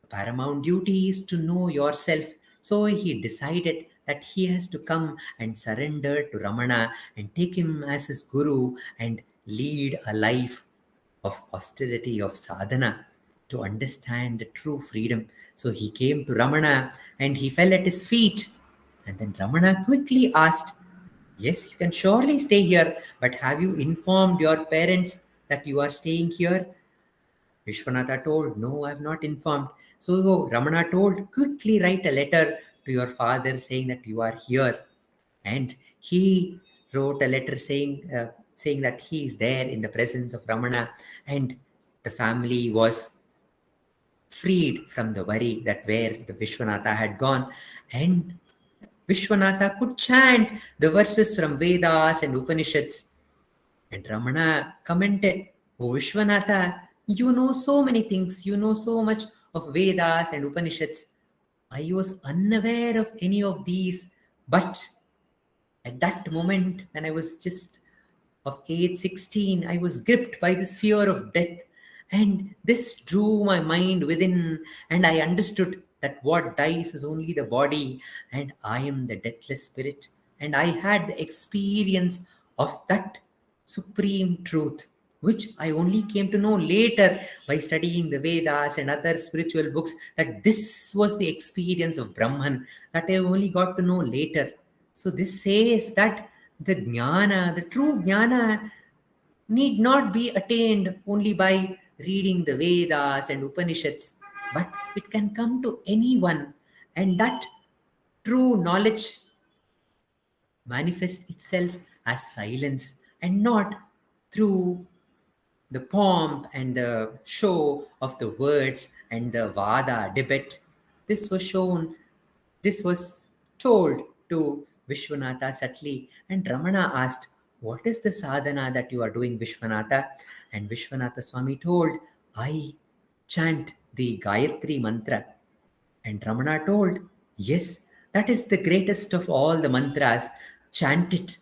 Paramount duty is to know yourself. So he decided that he has to come and surrender to Ramana and take him as his guru and lead a life of austerity, of sadhana, to understand the true freedom. So he came to Ramana and he fell at his feet. And then Ramana quickly asked, yes, you can surely stay here, but have you informed your parents that you are staying here? Vishwanatha told, no, I have not informed. So Ramana told, quickly write a letter to your father saying that you are here. And he wrote a letter saying that he is there in the presence of Ramana, and the family was freed from the worry that where the Vishwanatha had gone. And Vishwanatha could chant the verses from Vedas and Upanishads. And Ramana commented, oh Vishwanatha, you know so many things, you know so much of Vedas and Upanishads. I was unaware of any of these, but at that moment when I was just of age 16, I was gripped by this fear of death, and this drew my mind within, and I understood that what dies is only the body, and I am the deathless spirit. And I had the experience of that supreme truth, which I only came to know later by studying the Vedas and other spiritual books, that this was the experience of Brahman, that I only got to know later. So this says that the jnana, the true jnana, need not be attained only by reading the Vedas and Upanishads, but it can come to anyone, and that true knowledge manifests itself as silence and not through the pomp and the show of the words and the Vada debate. This was told to Vishwanatha subtly, and Ramana asked, what is the sadhana that you are doing, Vishwanatha? And Vishwanatha Swami told, I chant the Gayatri mantra. And Ramana told, yes, that is the greatest of all the mantras. Chant it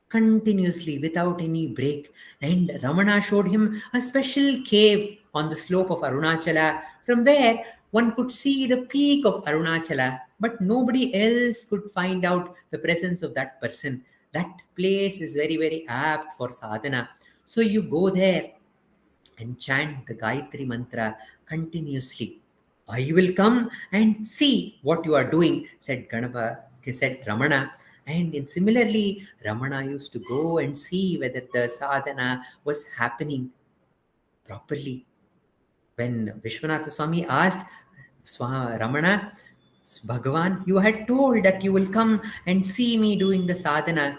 continuously without any break. And Ramana showed him a special cave on the slope of Arunachala, from where one could see the peak of Arunachala, but nobody else could find out the presence of that person. That place is very, very apt for sadhana. So you go there and chant the Gayatri mantra continuously. I will come and see what you are doing, said Ramana. And similarly, Ramana used to go and see whether the sadhana was happening properly. When Vishwanatha Swami asked, Ramana, Bhagavan, you had told that you will come and see me doing the sadhana.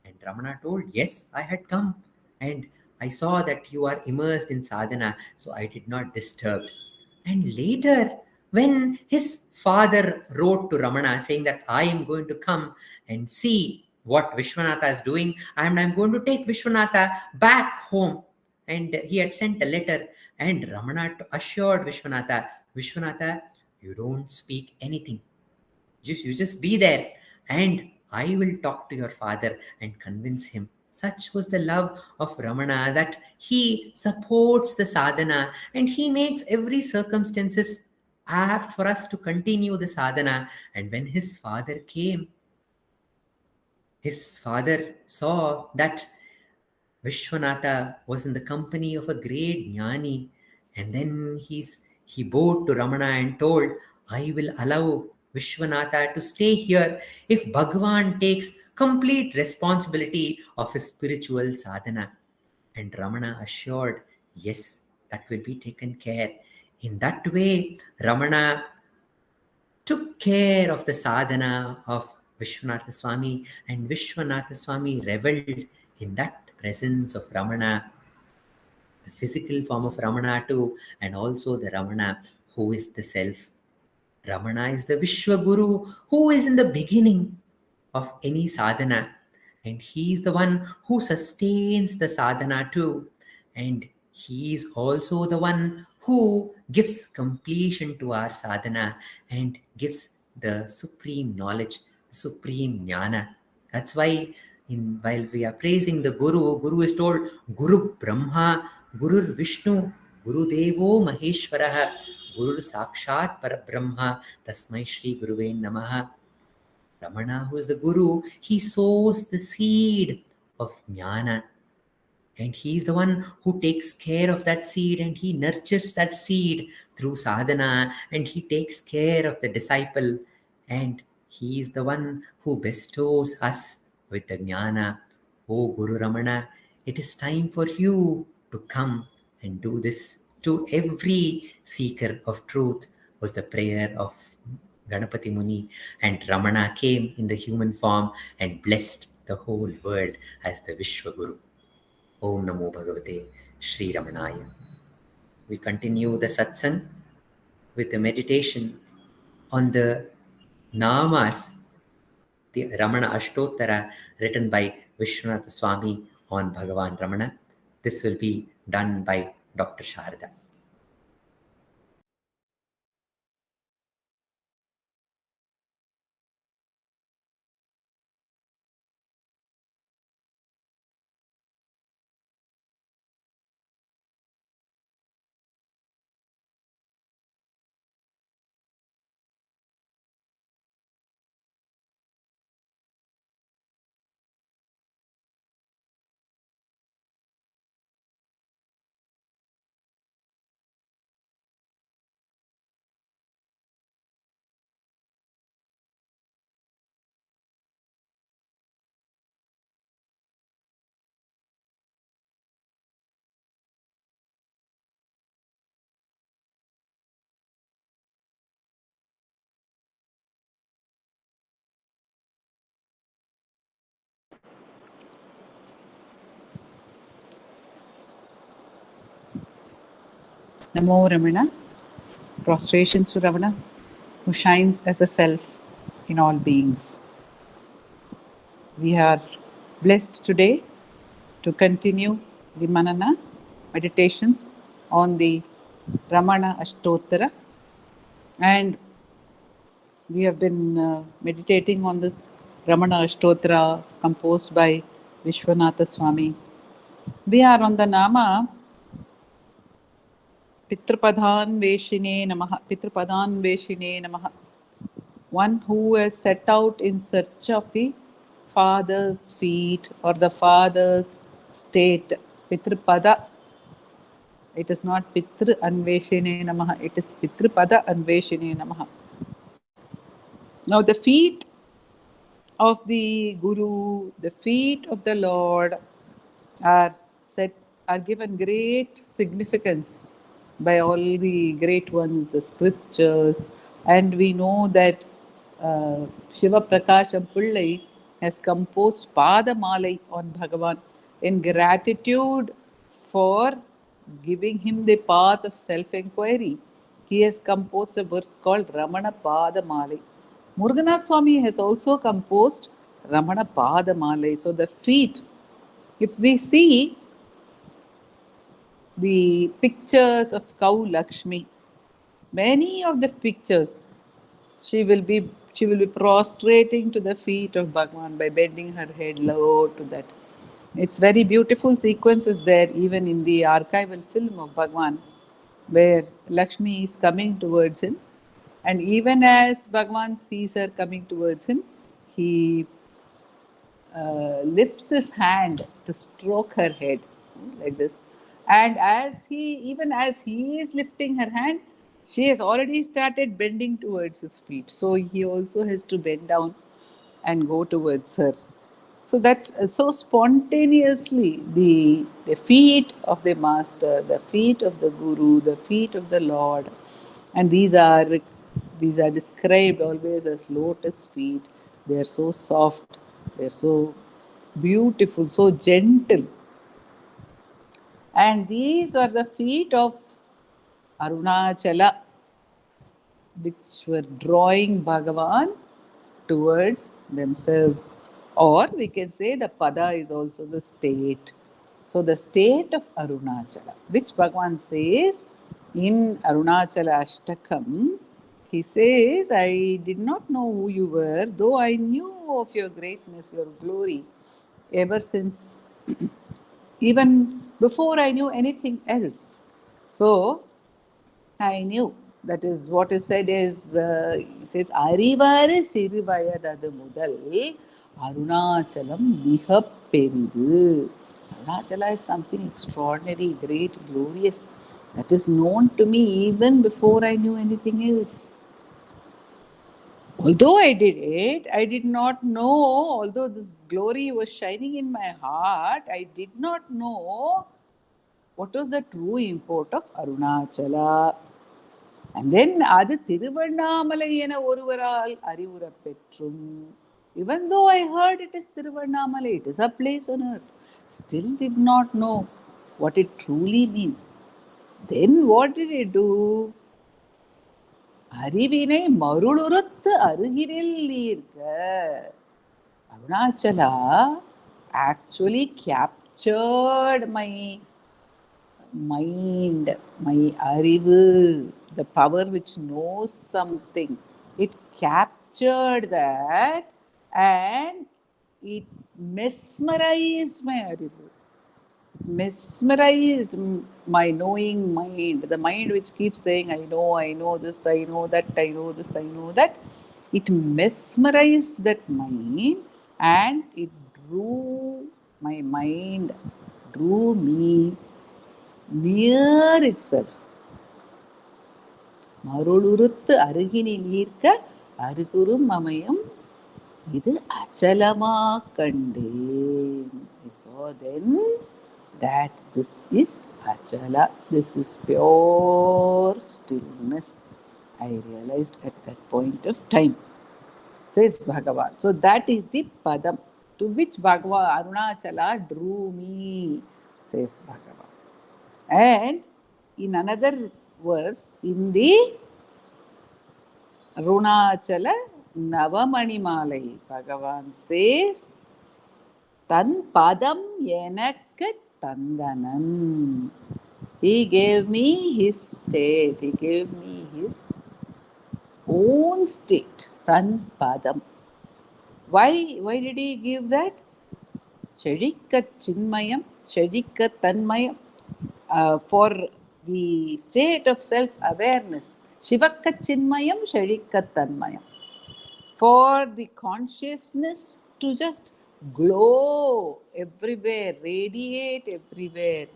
And Ramana told, yes, I had come. And I saw that you are immersed in sadhana, so I did not disturb. And later, when his father wrote to Ramana saying that I am going to come and see what Vishwanatha is doing, and I'm going to take Vishwanatha back home. And he had sent a letter, and Ramana assured Vishwanatha, you don't speak anything. You just be there, and I will talk to your father and convince him. Such was the love of Ramana that he supports the sadhana and he makes every circumstances apt for us to continue the sadhana. And when his father came, his father saw that Vishwanatha was in the company of a great jnani, and then he bowed to Ramana and told, I will allow Vishwanatha to stay here if Bhagavan takes complete responsibility of his spiritual sadhana. And Ramana assured, yes, that will be taken care. In that way, Ramana took care of the sadhana of Vishwanatha Swami, and Vishwanatha Swami reveled in that presence of Ramana, the physical form of Ramana too, and also the Ramana who is the self. Ramana is the Vishwa Guru who is in the beginning of any sadhana, and he is the one who sustains the sadhana too, and he is also the one who gives completion to our sadhana and gives the supreme knowledge, supreme jnana. That's why while we are praising the Guru is told, Guru Brahma, Guru Vishnu, Guru Devo Maheshwaraha, Guru Sakshat Parabrahma, Tasmai Shri Guruve Namaha. Ramana, who is the Guru, he sows the seed of jnana. And he is the one who takes care of that seed and he nurtures that seed through sadhana and he takes care of the disciple and he is the one who bestows us with the jnana. Oh Guru Ramana, it is time for you to come and do this to every seeker of truth, was the prayer of Ganapati Muni, and Ramana came in the human form and blessed the whole world as the Vishwa Guru. Om Namo Bhagavate Sri Ramanaya. We continue the satsang with the meditation on the namas, the Ramana Ashtottara written by Vishwanatha Swami on Bhagavan Ramana. This will be done by Dr. Sarada. Namo Ramana, prostrations to Ramana, who shines as a self in all beings. We are blessed today to continue the Manana meditations on the Ramana Ashtottara, and we have been meditating on this Ramana Ashtottara composed by Vishwanatha Swami. We are on the Nama Pitrapadhan Veshine Namaha, Pitrapadhan Veshine Namaha, one who has set out in search of the father's feet or the father's state. Pitrapada. It is not Pitru Anveshine Namaha, it is Pitrapada Anveshine Namaha. Now the feet of the Guru, the feet of the Lord are given great significance by all the great ones, the scriptures, and we know that Shiva Prakasham Pillai has composed Padamalai on Bhagavan in gratitude for giving him the path of self-enquiry. He has composed a verse called Ramana Padamalai. Muruganar Swami has also composed Ramana Padamalai. So the feet, if we see the pictures of cow Lakshmi, many of the pictures, she will be prostrating to the feet of Bhagavan by bending her head low to that. It's very beautiful sequences there, even in the archival film of Bhagwan, where Lakshmi is coming towards him. And even as Bhagwan sees her coming towards him, he lifts his hand to stroke her head like this. And even as he is lifting her hand, she has already started bending towards his feet. So he also has to bend down and go towards her. So that's so spontaneously the feet of the master, the feet of the guru, the feet of the Lord, and these are described always as lotus feet. They are so soft, they are so beautiful, so gentle, and these are the feet of Arunachala, which were drawing Bhagavan towards themselves. Or we can say the pada is also the state. So the state of Arunachala, which Bhagavan says in Arunachala Ashtakam, he says, I did not know who you were, though I knew of your greatness, your glory, ever since, even before I knew anything else. So I knew. That is what is said is, he says, Arivaru Siruvayadadu Mudal Arunachalam Mihapperidu. Arunachala is something extraordinary, great, glorious, that is known to me even before I knew anything else. Although I did it, I did not know, although this glory was shining in my heart, I did not know what was the true import of Arunachala. And then adu Thiruvannamalai ena oruvaral arivurappetrum. Even though I heard it is Thiruvannamalai, it is a place on earth, still did not know what it truly means. Then what did I do? Arivinai maruluruttu aruhiril irka. Arunachala actually captured my mind, my arivu, the power which knows something. It captured that and it mesmerized my arivu. It mesmerized my knowing mind, the mind which keeps saying, I know this, I know that, I know this, I know that. It mesmerized that mind and it drew my mind, drew me near itself. Maruluruttu aruginilirka arugurum amayam idu achalama kandem. I saw then that this is achala, this is pure stillness. I realized at that point of time, says Bhagavan. So that is the padam to which Bhagavan Arunachala drew me, says Bhagavan. And in another verse, in the Arunachala Navamanimalai, Bhagavan says, Tan padam yenakka tandanam. He gave me his state, he gave me his own state, Tan padam. Why did he give that? Shadikka chinmayam, Shadikka tanmayam. For the state of self-awareness, Shivakka Chinmayam, Shadikka Tanmayam. For the consciousness to just glow everywhere, radiate everywhere,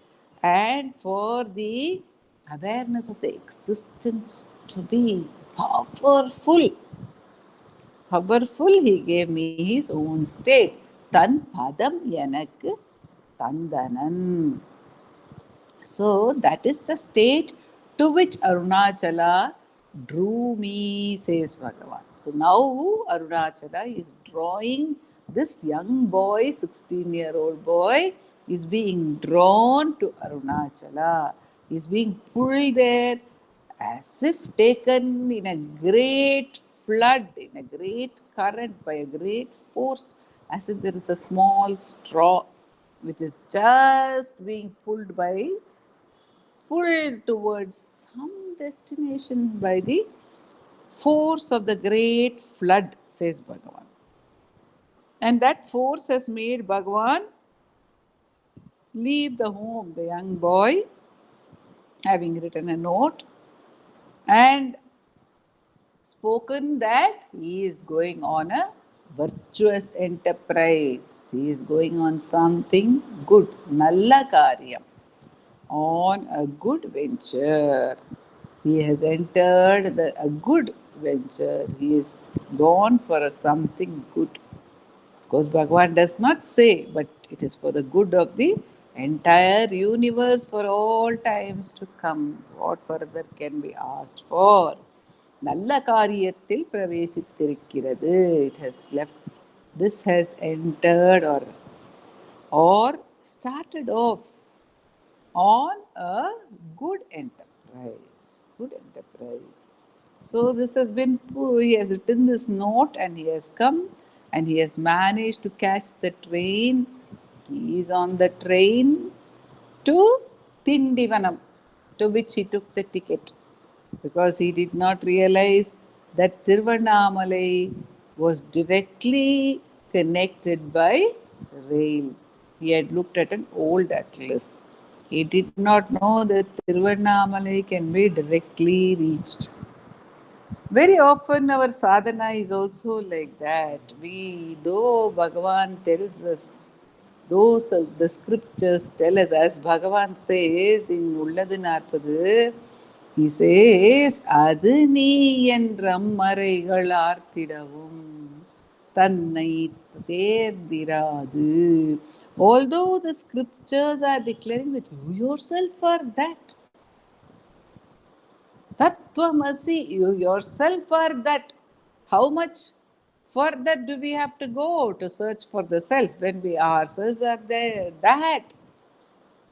and for the awareness of the existence to be powerful, he gave me his own state. Tan padam yanakku tandanan. So that is the state to which Arunachala drew me, says Bhagavan. So now Arunachala is drawing this young boy, 16-year-old boy, is being drawn to Arunachala, is being pulled there as if taken in a great flood, in a great current, by a great force, as if there is a small straw which is just being pulled towards some destination by the force of the great flood, says Bhagavan. And that force has made Bhagavan leave the home. The young boy, having written a note and spoken that he is going on a virtuous enterprise. He is going on something good, nalla karyam, on a good venture. He has entered a good venture. He is gone for something good. Of course, Bhagavan does not say, but it is for the good of the entire universe for all times to come. What further can be asked for? நல்ல காரியத்தில் பிரவேசித்திருக்கிறது. It has left. This has entered or started off on a good enterprise. Good enterprise. So this has been, he has written this note and he has come and he has managed to catch the train. He is on the train to Tindivanam, to which he took the ticket, because he did not realize that Tiruvannamalai was directly connected by rail. He had looked at an old atlas. He did not know that Tiruvannamalai can be directly reached. Very often our sadhana is also like that. Though Bhagavan tells us, those the scriptures tell us, as Bhagavan says in Ulladu Narpadu, he says, அது நீ என் ரம்மறைகள் ஆர்த்திடவும் தன்னை தேர்ந்திராது. Although the scriptures are declaring that you yourself are that, Tattvamasi, you yourself are that. How much further do we have to go to search for the self when we ourselves are there? That.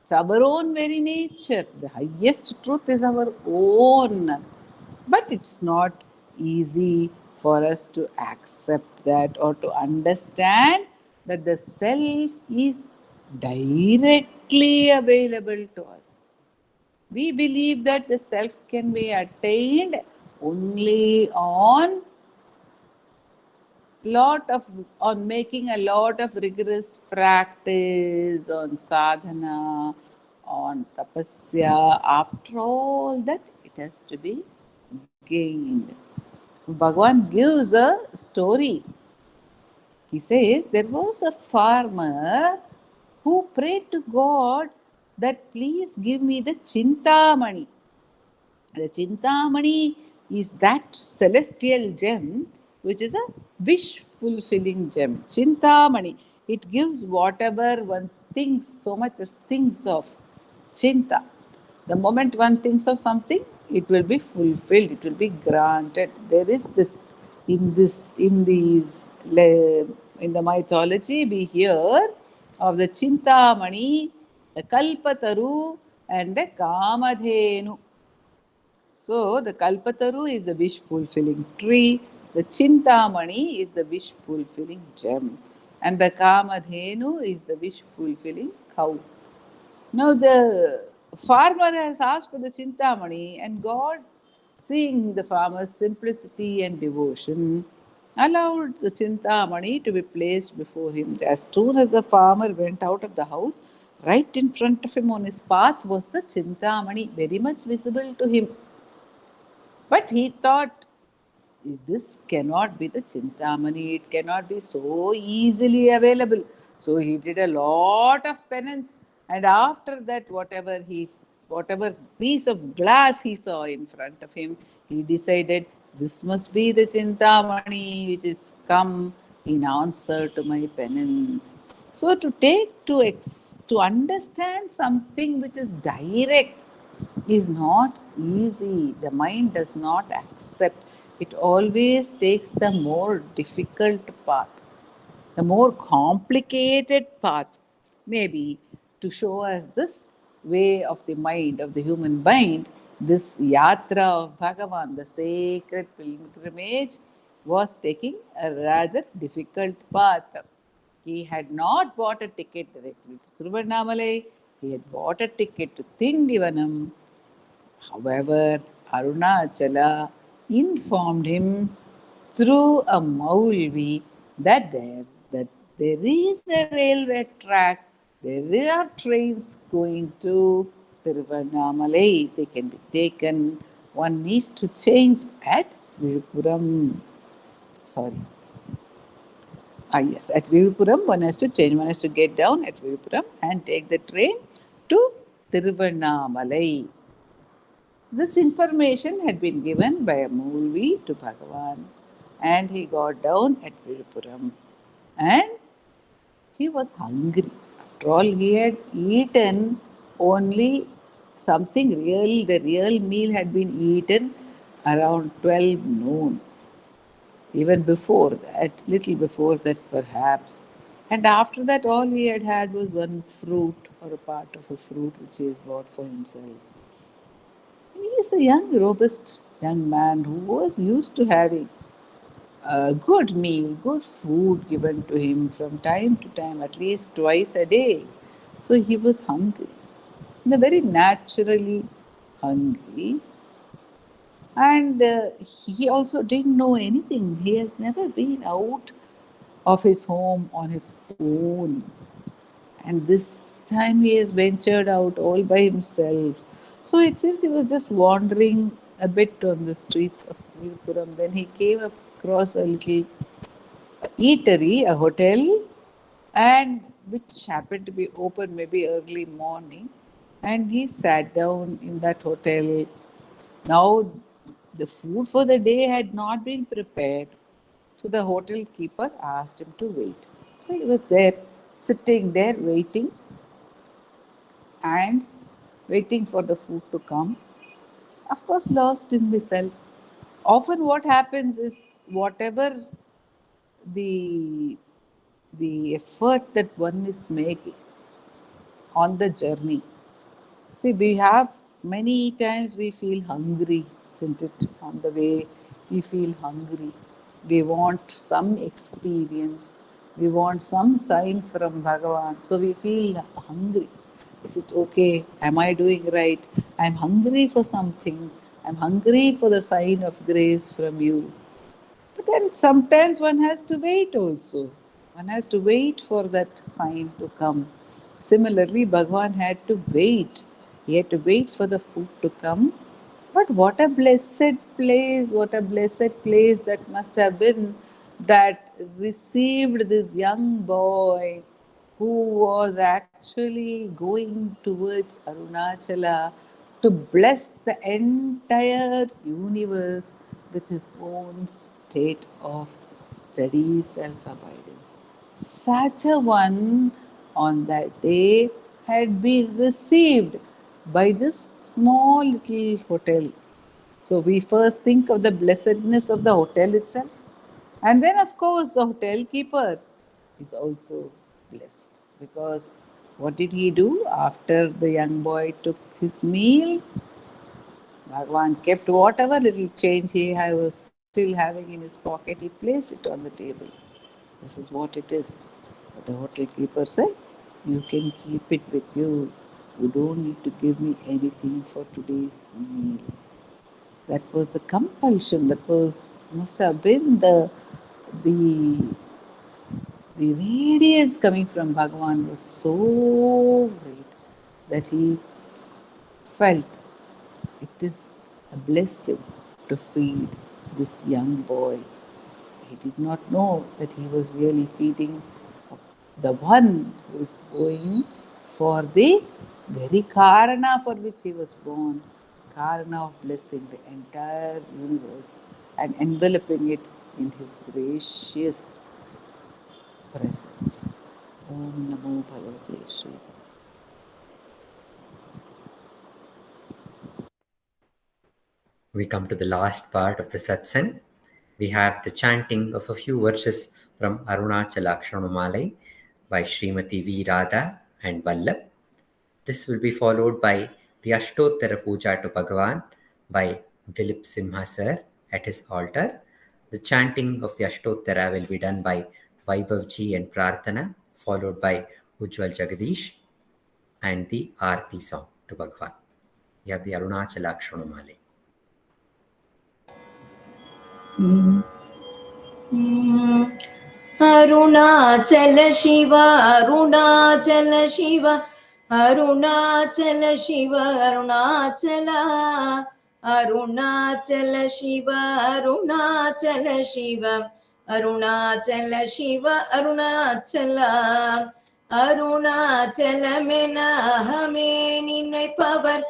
It's our own very nature. The highest truth is our own. But it's not easy for us to accept that or to understand that the self is directly available to us. We believe that the self can be attained only on making a lot of rigorous practice, on sadhana, on tapasya. After all that, it has to be gained. Bhagavan gives a story. He says there was a farmer who prayed to God that please give me the Chintamani. The Chintamani is that celestial gem which is a wish-fulfilling gem. Chintamani. It gives whatever one thinks, so much as thinks of. Chinta. The moment one thinks of something, it will be fulfilled, it will be granted. There is in the mythology, we hear of the Chintamani, the Kalpataru, and the Kamadhenu. So the Kalpataru is the wish-fulfilling tree, the Chintamani is the wish-fulfilling gem, and the Kamadhenu is the wish-fulfilling cow. Now the farmer has asked for the Chintamani, and God, seeing the farmer's simplicity and devotion, allowed the Chintamani to be placed before him. As soon as the farmer went out of the house, right in front of him on his path was the Chintamani, very much visible to him. But he thought, this cannot be the Chintamani, it cannot be so easily available. So he did a lot of penance, and after that, whatever piece of glass he saw in front of him, he decided, this must be the Chintamani which is come in answer to my penance. So to understand something which is direct is not easy. The mind does not accept. It always takes the more difficult path, the more complicated path, maybe to show us this way of the mind, of the human mind. This yatra of Bhagavan, the sacred pilgrimage, was taking a rather difficult path. He had not bought a ticket directly to Tiruvannamalai. He had bought a ticket to Tindivanam. However, Arunachala informed him through a Maulvi that there is a railway track There are trains going to Tiruvannamalai. They can be taken. One needs to change at Vilupuram. Sorry. Yes, at Vilupuram, one has to change. One has to get down at Vilupuram and take the train to Tiruvannamalai. So this information had been given by a Moolvi to Bhagavan, and he got down at Vilupuram and he was hungry. After all, he had eaten only something real, the real meal had been eaten around 12 noon. Even before that, little before that perhaps. And after that, all he had had was one fruit or a part of a fruit which he has bought for himself. And he is a young, robust young man who was used to having a good meal, good food given to him from time to time, at least twice a day. So he was hungry, and very naturally hungry. And he also didn't know anything. He has never been out of his home on his own. And this time he has ventured out all by himself. So it seems he was just wandering a bit on the streets of Vilupuram. Then he came across a little eatery, a hotel, and which happened to be open maybe early morning. And he sat down in that hotel. Now the food for the day had not been prepared. So the hotel keeper asked him to wait. So he was there, sitting there, waiting and waiting for the food to come. Of course, lost in the self. Often what happens is whatever the effort that one is making on the journey. See, we have many times we feel hungry, isn't it? On the way, we feel hungry. We want some experience. We want some sign from Bhagavan. So we feel hungry. Is it okay? Am I doing right? I'm hungry for something. I'm hungry for the sign of grace from you. But then sometimes one has to wait also. One has to wait for that sign to come. Similarly, Bhagavan had to wait. He had to wait for the food to come. But what a blessed place that must have been, that received this young boy who was actually going towards Arunachala to bless the entire universe with his own state of steady self-abidance. Such a one on that day had been received by this small little hotel. So we first think of the blessedness of the hotel itself, and then of course the hotel keeper is also blessed, because what did he do after the young boy took his meal? Bhagavan kept whatever little change he was still having in his pocket, he placed it on the table. This is what it is. But the hotel keeper said, you can keep it with you. You don't need to give me anything for today's meal. That was a compulsion. That must have been the radiance coming from Bhagavan was so great that he felt it is a blessing to feed this young boy. He did not know that he was really feeding the one who is going for the very Karana for which he was born, Karana of blessing the entire universe and enveloping it in his gracious presence. Om Namo Bhagavate Shri. We come to the last part of the satsang. We have the chanting of a few verses from Arunachala Aksharamanamalai by Srimati V.Radha and Vallabh. This will be followed by the Ashtottara puja to Bhagavan by Dileep Simha sir at his altar. The chanting of the Ashtottara will be done by Vaibhavji and Prarthana, followed by Ujwal Jagadeesh, and the Aarti song to Bhagavan. You have the Arunachala Aksharamanamalai. Arunachal Shiv Arunachal Shiv Arunachal Shiv Arunachal Arunachal Shiv Arunachal Shiv Arunachal Shiv Arunachal அருணாச்சலமென அகமே நினைப்பவர்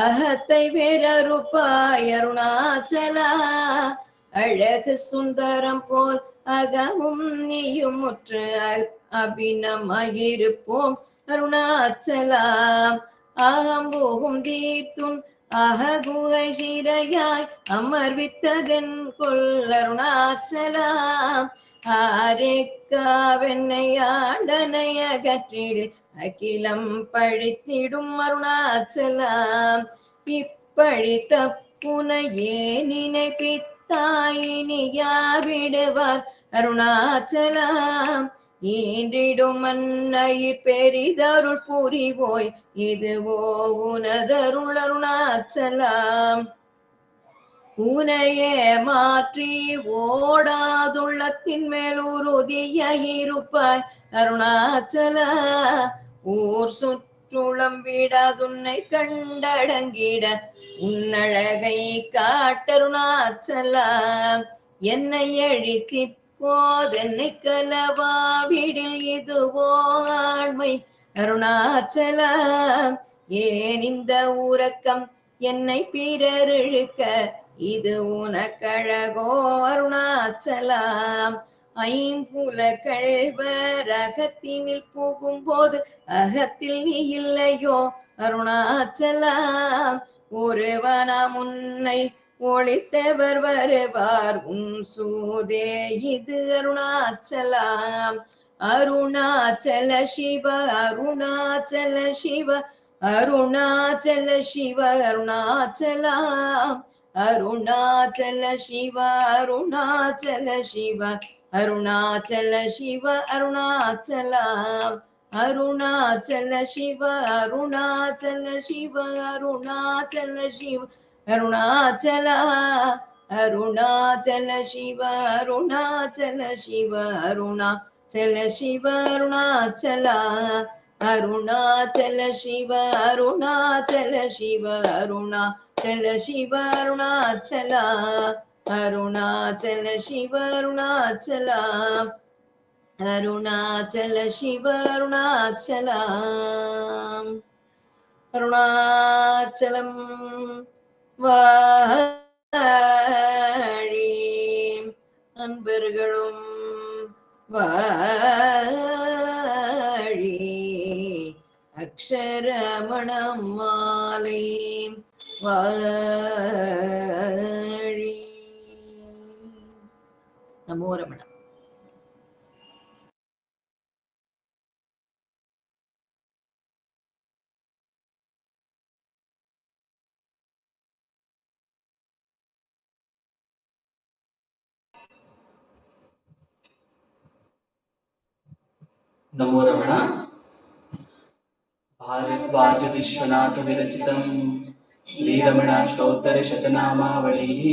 அகத்தை வேறறுப்பாய் அருணாச்சலா அழகு சுந்தரம் போல் அகமும் நீயும் முற்று அபிநமாயிருப்போம் அருணாச்சலா அகம்போகும் தீர்த்தும் அககுகை சிறையாய் அமர்வித்ததென் கொல் அருணாச்சலா ஆரேக்காவென்னை ஆண்டனை அகற்றிடு அகிலம் பழித்திடும் அருணாச்சலாம் இப்பழி தப்புனையே நினைப்பித்தாயினி யார் விடுவார் அருணாச்சலாம் ஈன்றிடும் மன்னையிற் பெரிதருள் புரிவோய் இதுவோ உனதருள் அருணாச்சலாம் உனையே மாற்றி ஓடாதுள்ளத்தின் மேல் உறுதிய இருப்பாய் அருணாச்சல ஊர் சுற்றுளம் விடாதுன்னை கண்டடங்கிட உன்னழகை காட்டருணாச்சல என்னை அழித்தி போதென்னை கலவாவிடில் இதுவோ ஆண்மை அருணாச்சல ஏன் இந்த உறக்கம் என்னை பிறர் இழுக்க இது உனக்கழகோ அருணாச்சலாம் ஐம்புல கழ்வர் அகத்தினில் புகும்போது அகத்தில் நீ இல்லையோ அருணாச்சலாம் ஒருவனாம் உன்னை ஒளித்தவர் வருவார் உன் சூதே இது அருணாச்சலாம் அருணாச்சல சிவ அருணாச்சல சிவ அருணாச்சல சிவ அருணாச்சலா அருணாச்சல சிவ அருணாச்சல சிவ அருணாச்சல சிவ அருணாச்சலா அருணாச்சல சிவ அருணாச்சல சிவ அருணாச்சல சிவ அருணாச்சலா அருணாச்சல சிவ அருணாச்சல சிவ அருணாச்சல சிவ அருணாச்சலா அருணாச்சல சிவ அருணாச்சல சிவ அருணாச்சல சிவ அருணாச்சலா அருணாச்சல சிவ அருணாச்சலா அருணாச்சல சிவ அருணாச்சலா அருணாச்சலம் வாழி அன்பர்களும் வாழி அக்ஷரமணமாலை வாழி. நமோ ரமண. नमो रमण. भारद्वाज विश्वनाथ विरचितं श्रीरमणाष्टोत्तर शतनामावलिः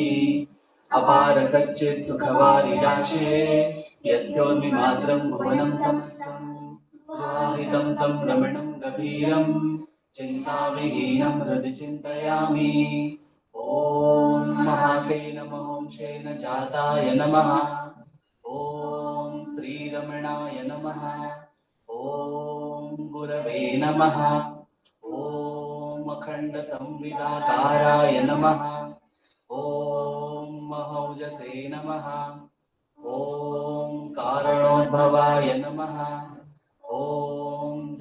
अपार सच्चित् सुखवारिराशे यस्योन्मिमात्रं भुवनं समस्तं स्वाहितं तं रमणं गभीरं चिन्ताविहीनं हृदि चिन्तयामि. ॐ महासेन महोंशेन जाताय नमः. ॐ श्रीरमणाय नमः. ॐ गुरवे नमः. ॐ अखण्डसंविदाकाराय नमः. ॐ महौजसे नमः. ॐ कारणोद्भवाय नमः. ॐ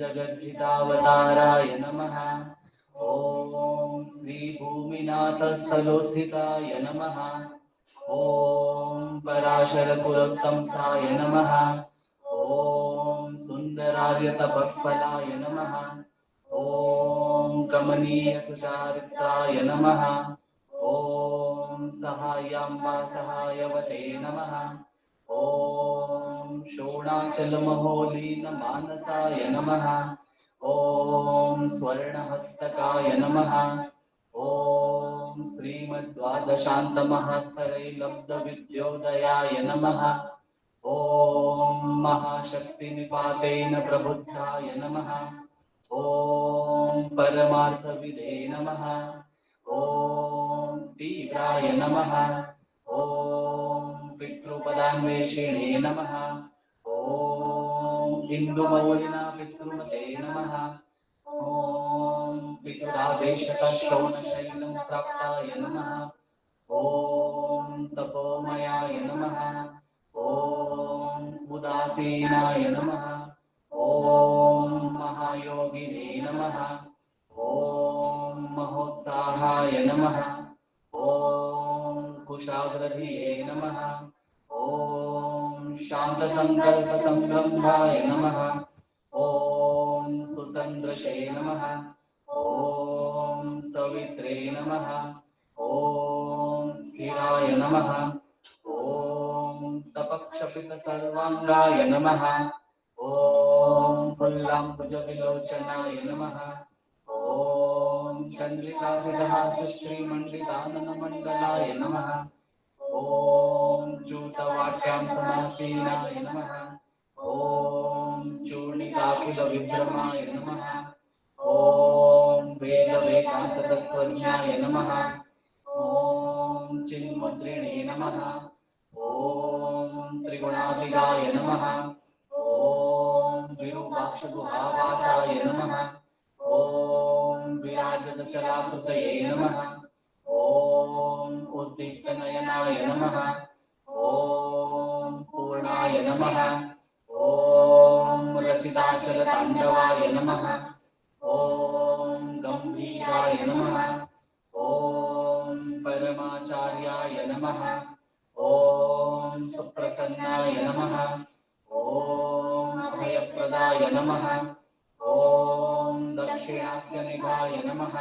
जगद्धितावताराय नमः. ॐ श्रीभूमिनाथस्थलोस्थिताय नमः. ॐ पराशरपुरोत्तंसाय नमः. ॐ सुन्दरार्यतपःफलाय नमः. ॐ कमनीयसुचारित्राय नमः. ॐ सहायाम्बा सहायवते नमः. ॐ शोणाचलमहोलीनमानसाय नमः. ॐ स्वर्णहस्तकाय नमः. ॐ श्रीमद्द्वादशान्तमहास्थलैर्लब्धविद्योदयाय नमः. ॐ महाशक्तिनिपातेन प्रबुद्धाय नमः। ॐ परमार्थविदे नमः। ॐ तीव्राय नमः। ॐ पितृपदान्वेषिणे नमः। ॐ इन्दुमौलिना पितृमते नमः। ॐ पितुरादेशतशोणशैलं प्राप्ताय नमः। ॐ तपोमयाय नमः। ॐ उदासीनाय नमः। ॐ महायोगिने नमः। ॐ महोत्साहाय नमः। ॐ कुशाग्रधिये नमः। ॐ शान्तसङ्कल्पसंरम्भाय नमः। ॐ सुसन्दृशे नमः। ॐ सवित्रे नमः। ॐ स्थिराय नमः। ॐ तपक्षपितसर्वाङ्गाय नमः। ॐ फुल्लाम्बुजविलोचनाय नमः। ॐ चन्द्रिकासुधासुश्रीमण्डिताननमण्डलाय नमः। ॐ चूतवाट्यां समासीनाय नमः। ॐ चूर्णिकाखिलविभ्रमाय नमः। ॐ वेदवेदान्ततत्त्वज्ञाय नमः। ॐ चिन्मुद्रिणे नमः। ॐ त्रिगुणाधिगाय नमः। ॐ विरूपाक्षगुहावासाय नमः। ॐ विराजतचलाकृतये नमः। ॐ उद्दीप्तनयनाय नमः। ॐ पूर्णाय नमः। ॐ रचिताचलताण्डवाय नमः। ॐ गम्भीराय नमः। ॐ परमाचार्याय नमः। ॐ सुप्रसन्नाय नमः। ॐ अभयप्रदाय नमः। ॐ दक्षिणास्यनिभाय नमः।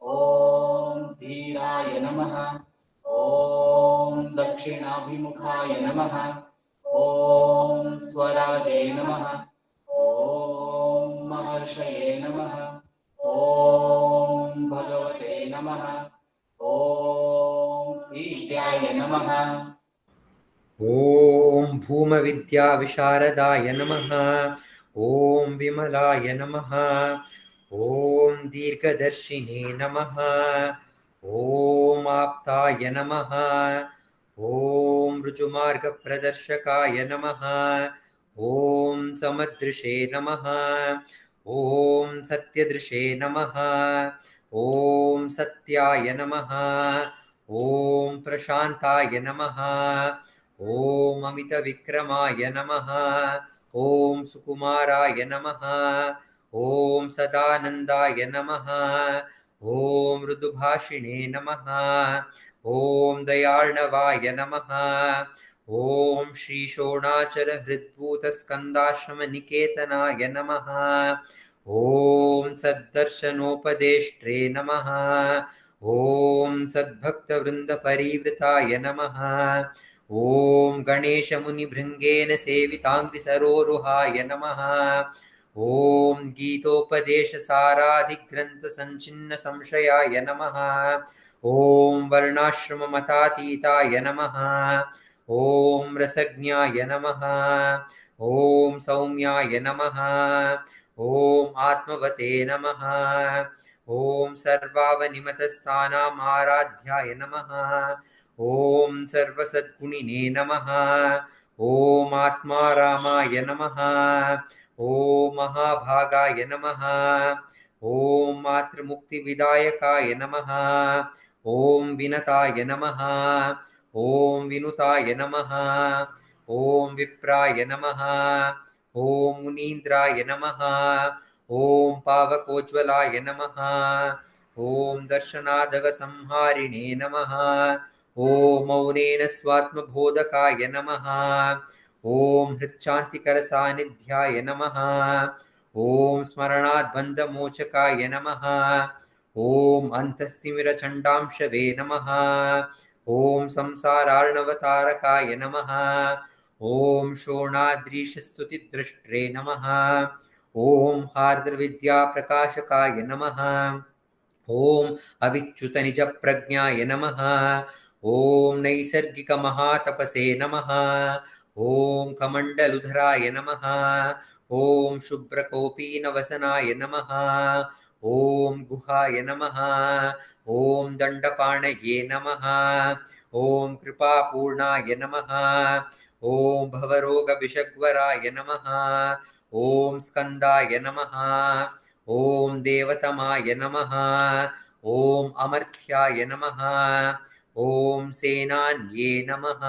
ॐ धीराय नमः। ॐ दक्षिणाभिमुखाय नमः। ॐ स्वराजे नमः। ॐ महर्षये नमः। ॐ भगवते नमः। ॐ ईड्याय नमः। ॐ भूमविद्याविशारदाय नमः। ॐ विमलाय नमः। ॐ दीर्घदर्शिने नमः। ॐ आप्ताय नमः। ॐ ऋजुमार्गप्रदर्शकाय नमः। ॐ समदृशे नमः। ॐ सत्यदृशे नमः। ॐ सत्याय नमः। ॐ प्रशान्ताय नमः। ॐ अमितविक्रमाय नमः। ॐ सुकुमाराय नमः। ॐ सदानन्दाय नमः। ॐ मृदुभाषिणे नमः। ॐ दयार्णवाय नमः। ॐ श्रीशोणाचलहृद्भूतस्कन्दाश्रमनिकेतनाय नमः। ॐ सद्दर्शनोपदेष्ट्रे नमः। ॐ सद्भक्तवृन्दपरिवृताय नमः। ॐ गणेशमुनिभृङ्गेन सेविताङ्घ्रिसरोरुहाय नमः। ॐ गीतोपदेशसाराधिग्रन्थसञ्चिन्नसंशयाय नमः। ॐ वर्णाश्रममतातीताय नमः। ॐ रसज्ञाय नमः। ॐ सौम्याय नमः। ॐ आत्मवते नमः। ॐ सर्वावनिमतस्थानाम् आराध्याय नमः। ॐ सर्वसद्गुणिने नमः। ॐ आत्मारामाय नमः। ॐ महाभागाय नमः। ॐ मातृमुक्तिविदायकाय नमः। ॐ विनताय नमः। ॐ विनुताय नमः। ॐ विप्राय नमः। ॐ मुनीन्द्राय नमः। ॐ पावकोज्ज्वलाय नमः। ॐ दर्शनादगसंहारिणे नमः। ॐ मौनेन स्वात्मबोधकाय नमः। ॐ हृच्छान्तिकरसान्निध्याय नमः। ॐ स्मरणाद्बन्धमोचकाय नमः। ॐ अन्तस्तिमिरचण्डांशवे नमः। ॐ संसारार्णवतारकाय नमः। ॐ शोणाद्रीशस्तुतिदृष्ट्रे नमः। ॐ हार्द्रविद्याप्रकाशकाय नमः। ॐ अविच्युतनिजप्रज्ञाय नमः। ॐ नैसर्गिकमहातपसे नमः। ॐ कमण्डलुधराय नमः। ॐ शुभ्रकोपीनवसनाय नमः। ॐ गुहाय नमः। ॐ दण्डपाणये नमः। ॐ कृपापूर्णाय नमः। ॐ भवरोगविषग्वराय नमः। ॐ स्कन्दाय नमः। ॐ देवतमाय नमः। ॐ अमर्थ्याय नमः। ॐ सेनान्ये नमः।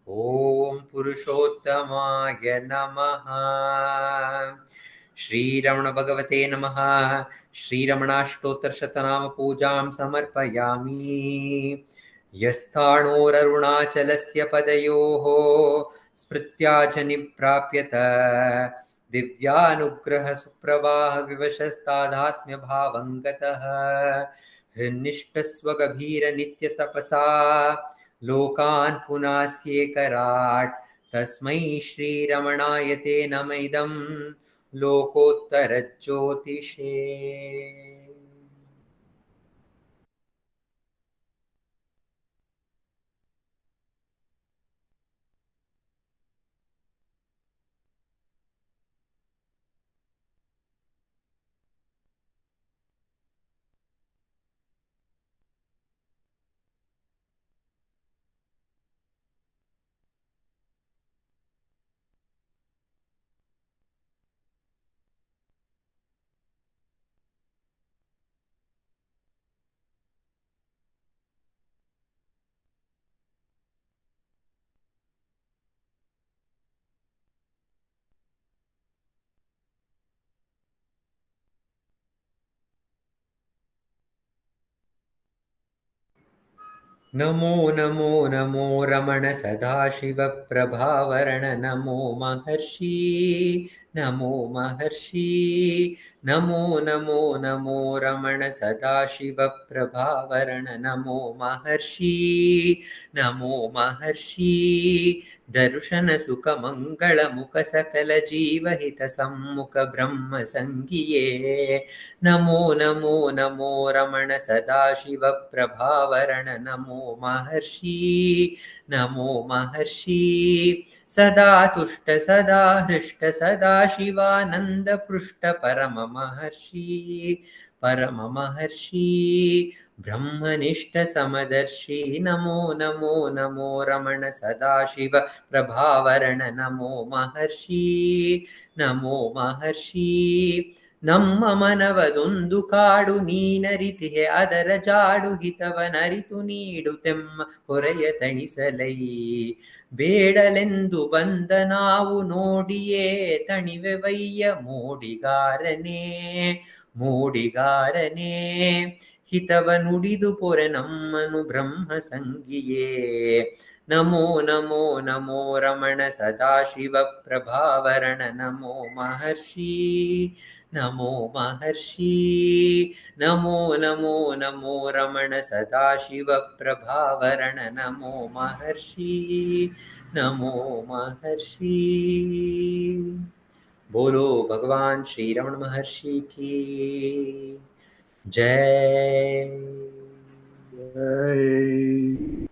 ॐ पुरुषोत्तमाय नमः। श्रीरमण भगवते नमः। श्रीरमणाष्टोत्तरशतनाम पूजां समर्पयामि। यस्थाणोररुणाचलस्य पदयोः स्मृत्या च निप्राप्यत दिव्यानुग्रह सुप्रवाह विवशस्तादात्म्यभावं गतः हृन्निष्ठस्वगभीर नित्यतपसा लोकान् पुनास्येकराट् तस्मै श्रीरमणाय ते नमैदं लोकोत्तरज्योतिषे। नमो नमो नमो रमण सदाशिव प्रभावरण नमो महर्षि नमो महर्षि नमो नमो नमो रमण सदाशिव प्रभावरण नमो महर्षि नमो महर्षि दर्शन सुख मंगल मुख सकल जीवहित सम्मुख ब्रह्म संगिये नमो नमो नमो रमण सदाशिव प्रभावरण नमो महर्षि नमो महर्षि सदा तुष्ट सदा हृष्ट सदा शिवानंद पृष्ठ परम महर्षि ब्रह्मनिष्ठ समदर्शी नमो नमो नमो रमण सदाशिव प्रभावरण नमो महर्षि नमो महर्षि ನಮ್ಮ ಮನವದೊಂದು ಕಾಡು ನೀನರಿತಿಹೆ ಅದರ ಜಾಡು ಹಿತವನರಿತು ನೀಡುತ್ತೆಮ್ಮ ಕೊರೆಯ ತಣಿಸಲೈ ಬೇಡಲೆಂದು ಬಂದ ನಾವು ನೋಡಿಯೇ ತಣಿವೆವಯ್ಯ ಮೋಡಿಗಾರನೇ ಹಿತವ ನುಡಿದು ಪೊರೆ ನಮ್ಮನು ಬ್ರಹ್ಮ ಸಂಗಿಯೇ ನಮೋ ನಮೋ ನಮೋ ರಮಣ ಸದಾಶಿವ ಪ್ರಭಾವರಣ ನಮೋ ಮಹರ್ಷಿ ನಮೋ ಮಹರ್ಷಿ ನಮೋ ನಮೋ ನಮೋ ರಮಣ ಸದಾಶಿವ ಪ್ರಭಾವರಣ ನಮೋ ಮಹರ್ಷಿ ನಮೋ ಮಹರ್ಷಿ बोलो भगवान श्री रमण महर्षि की जय। Jai.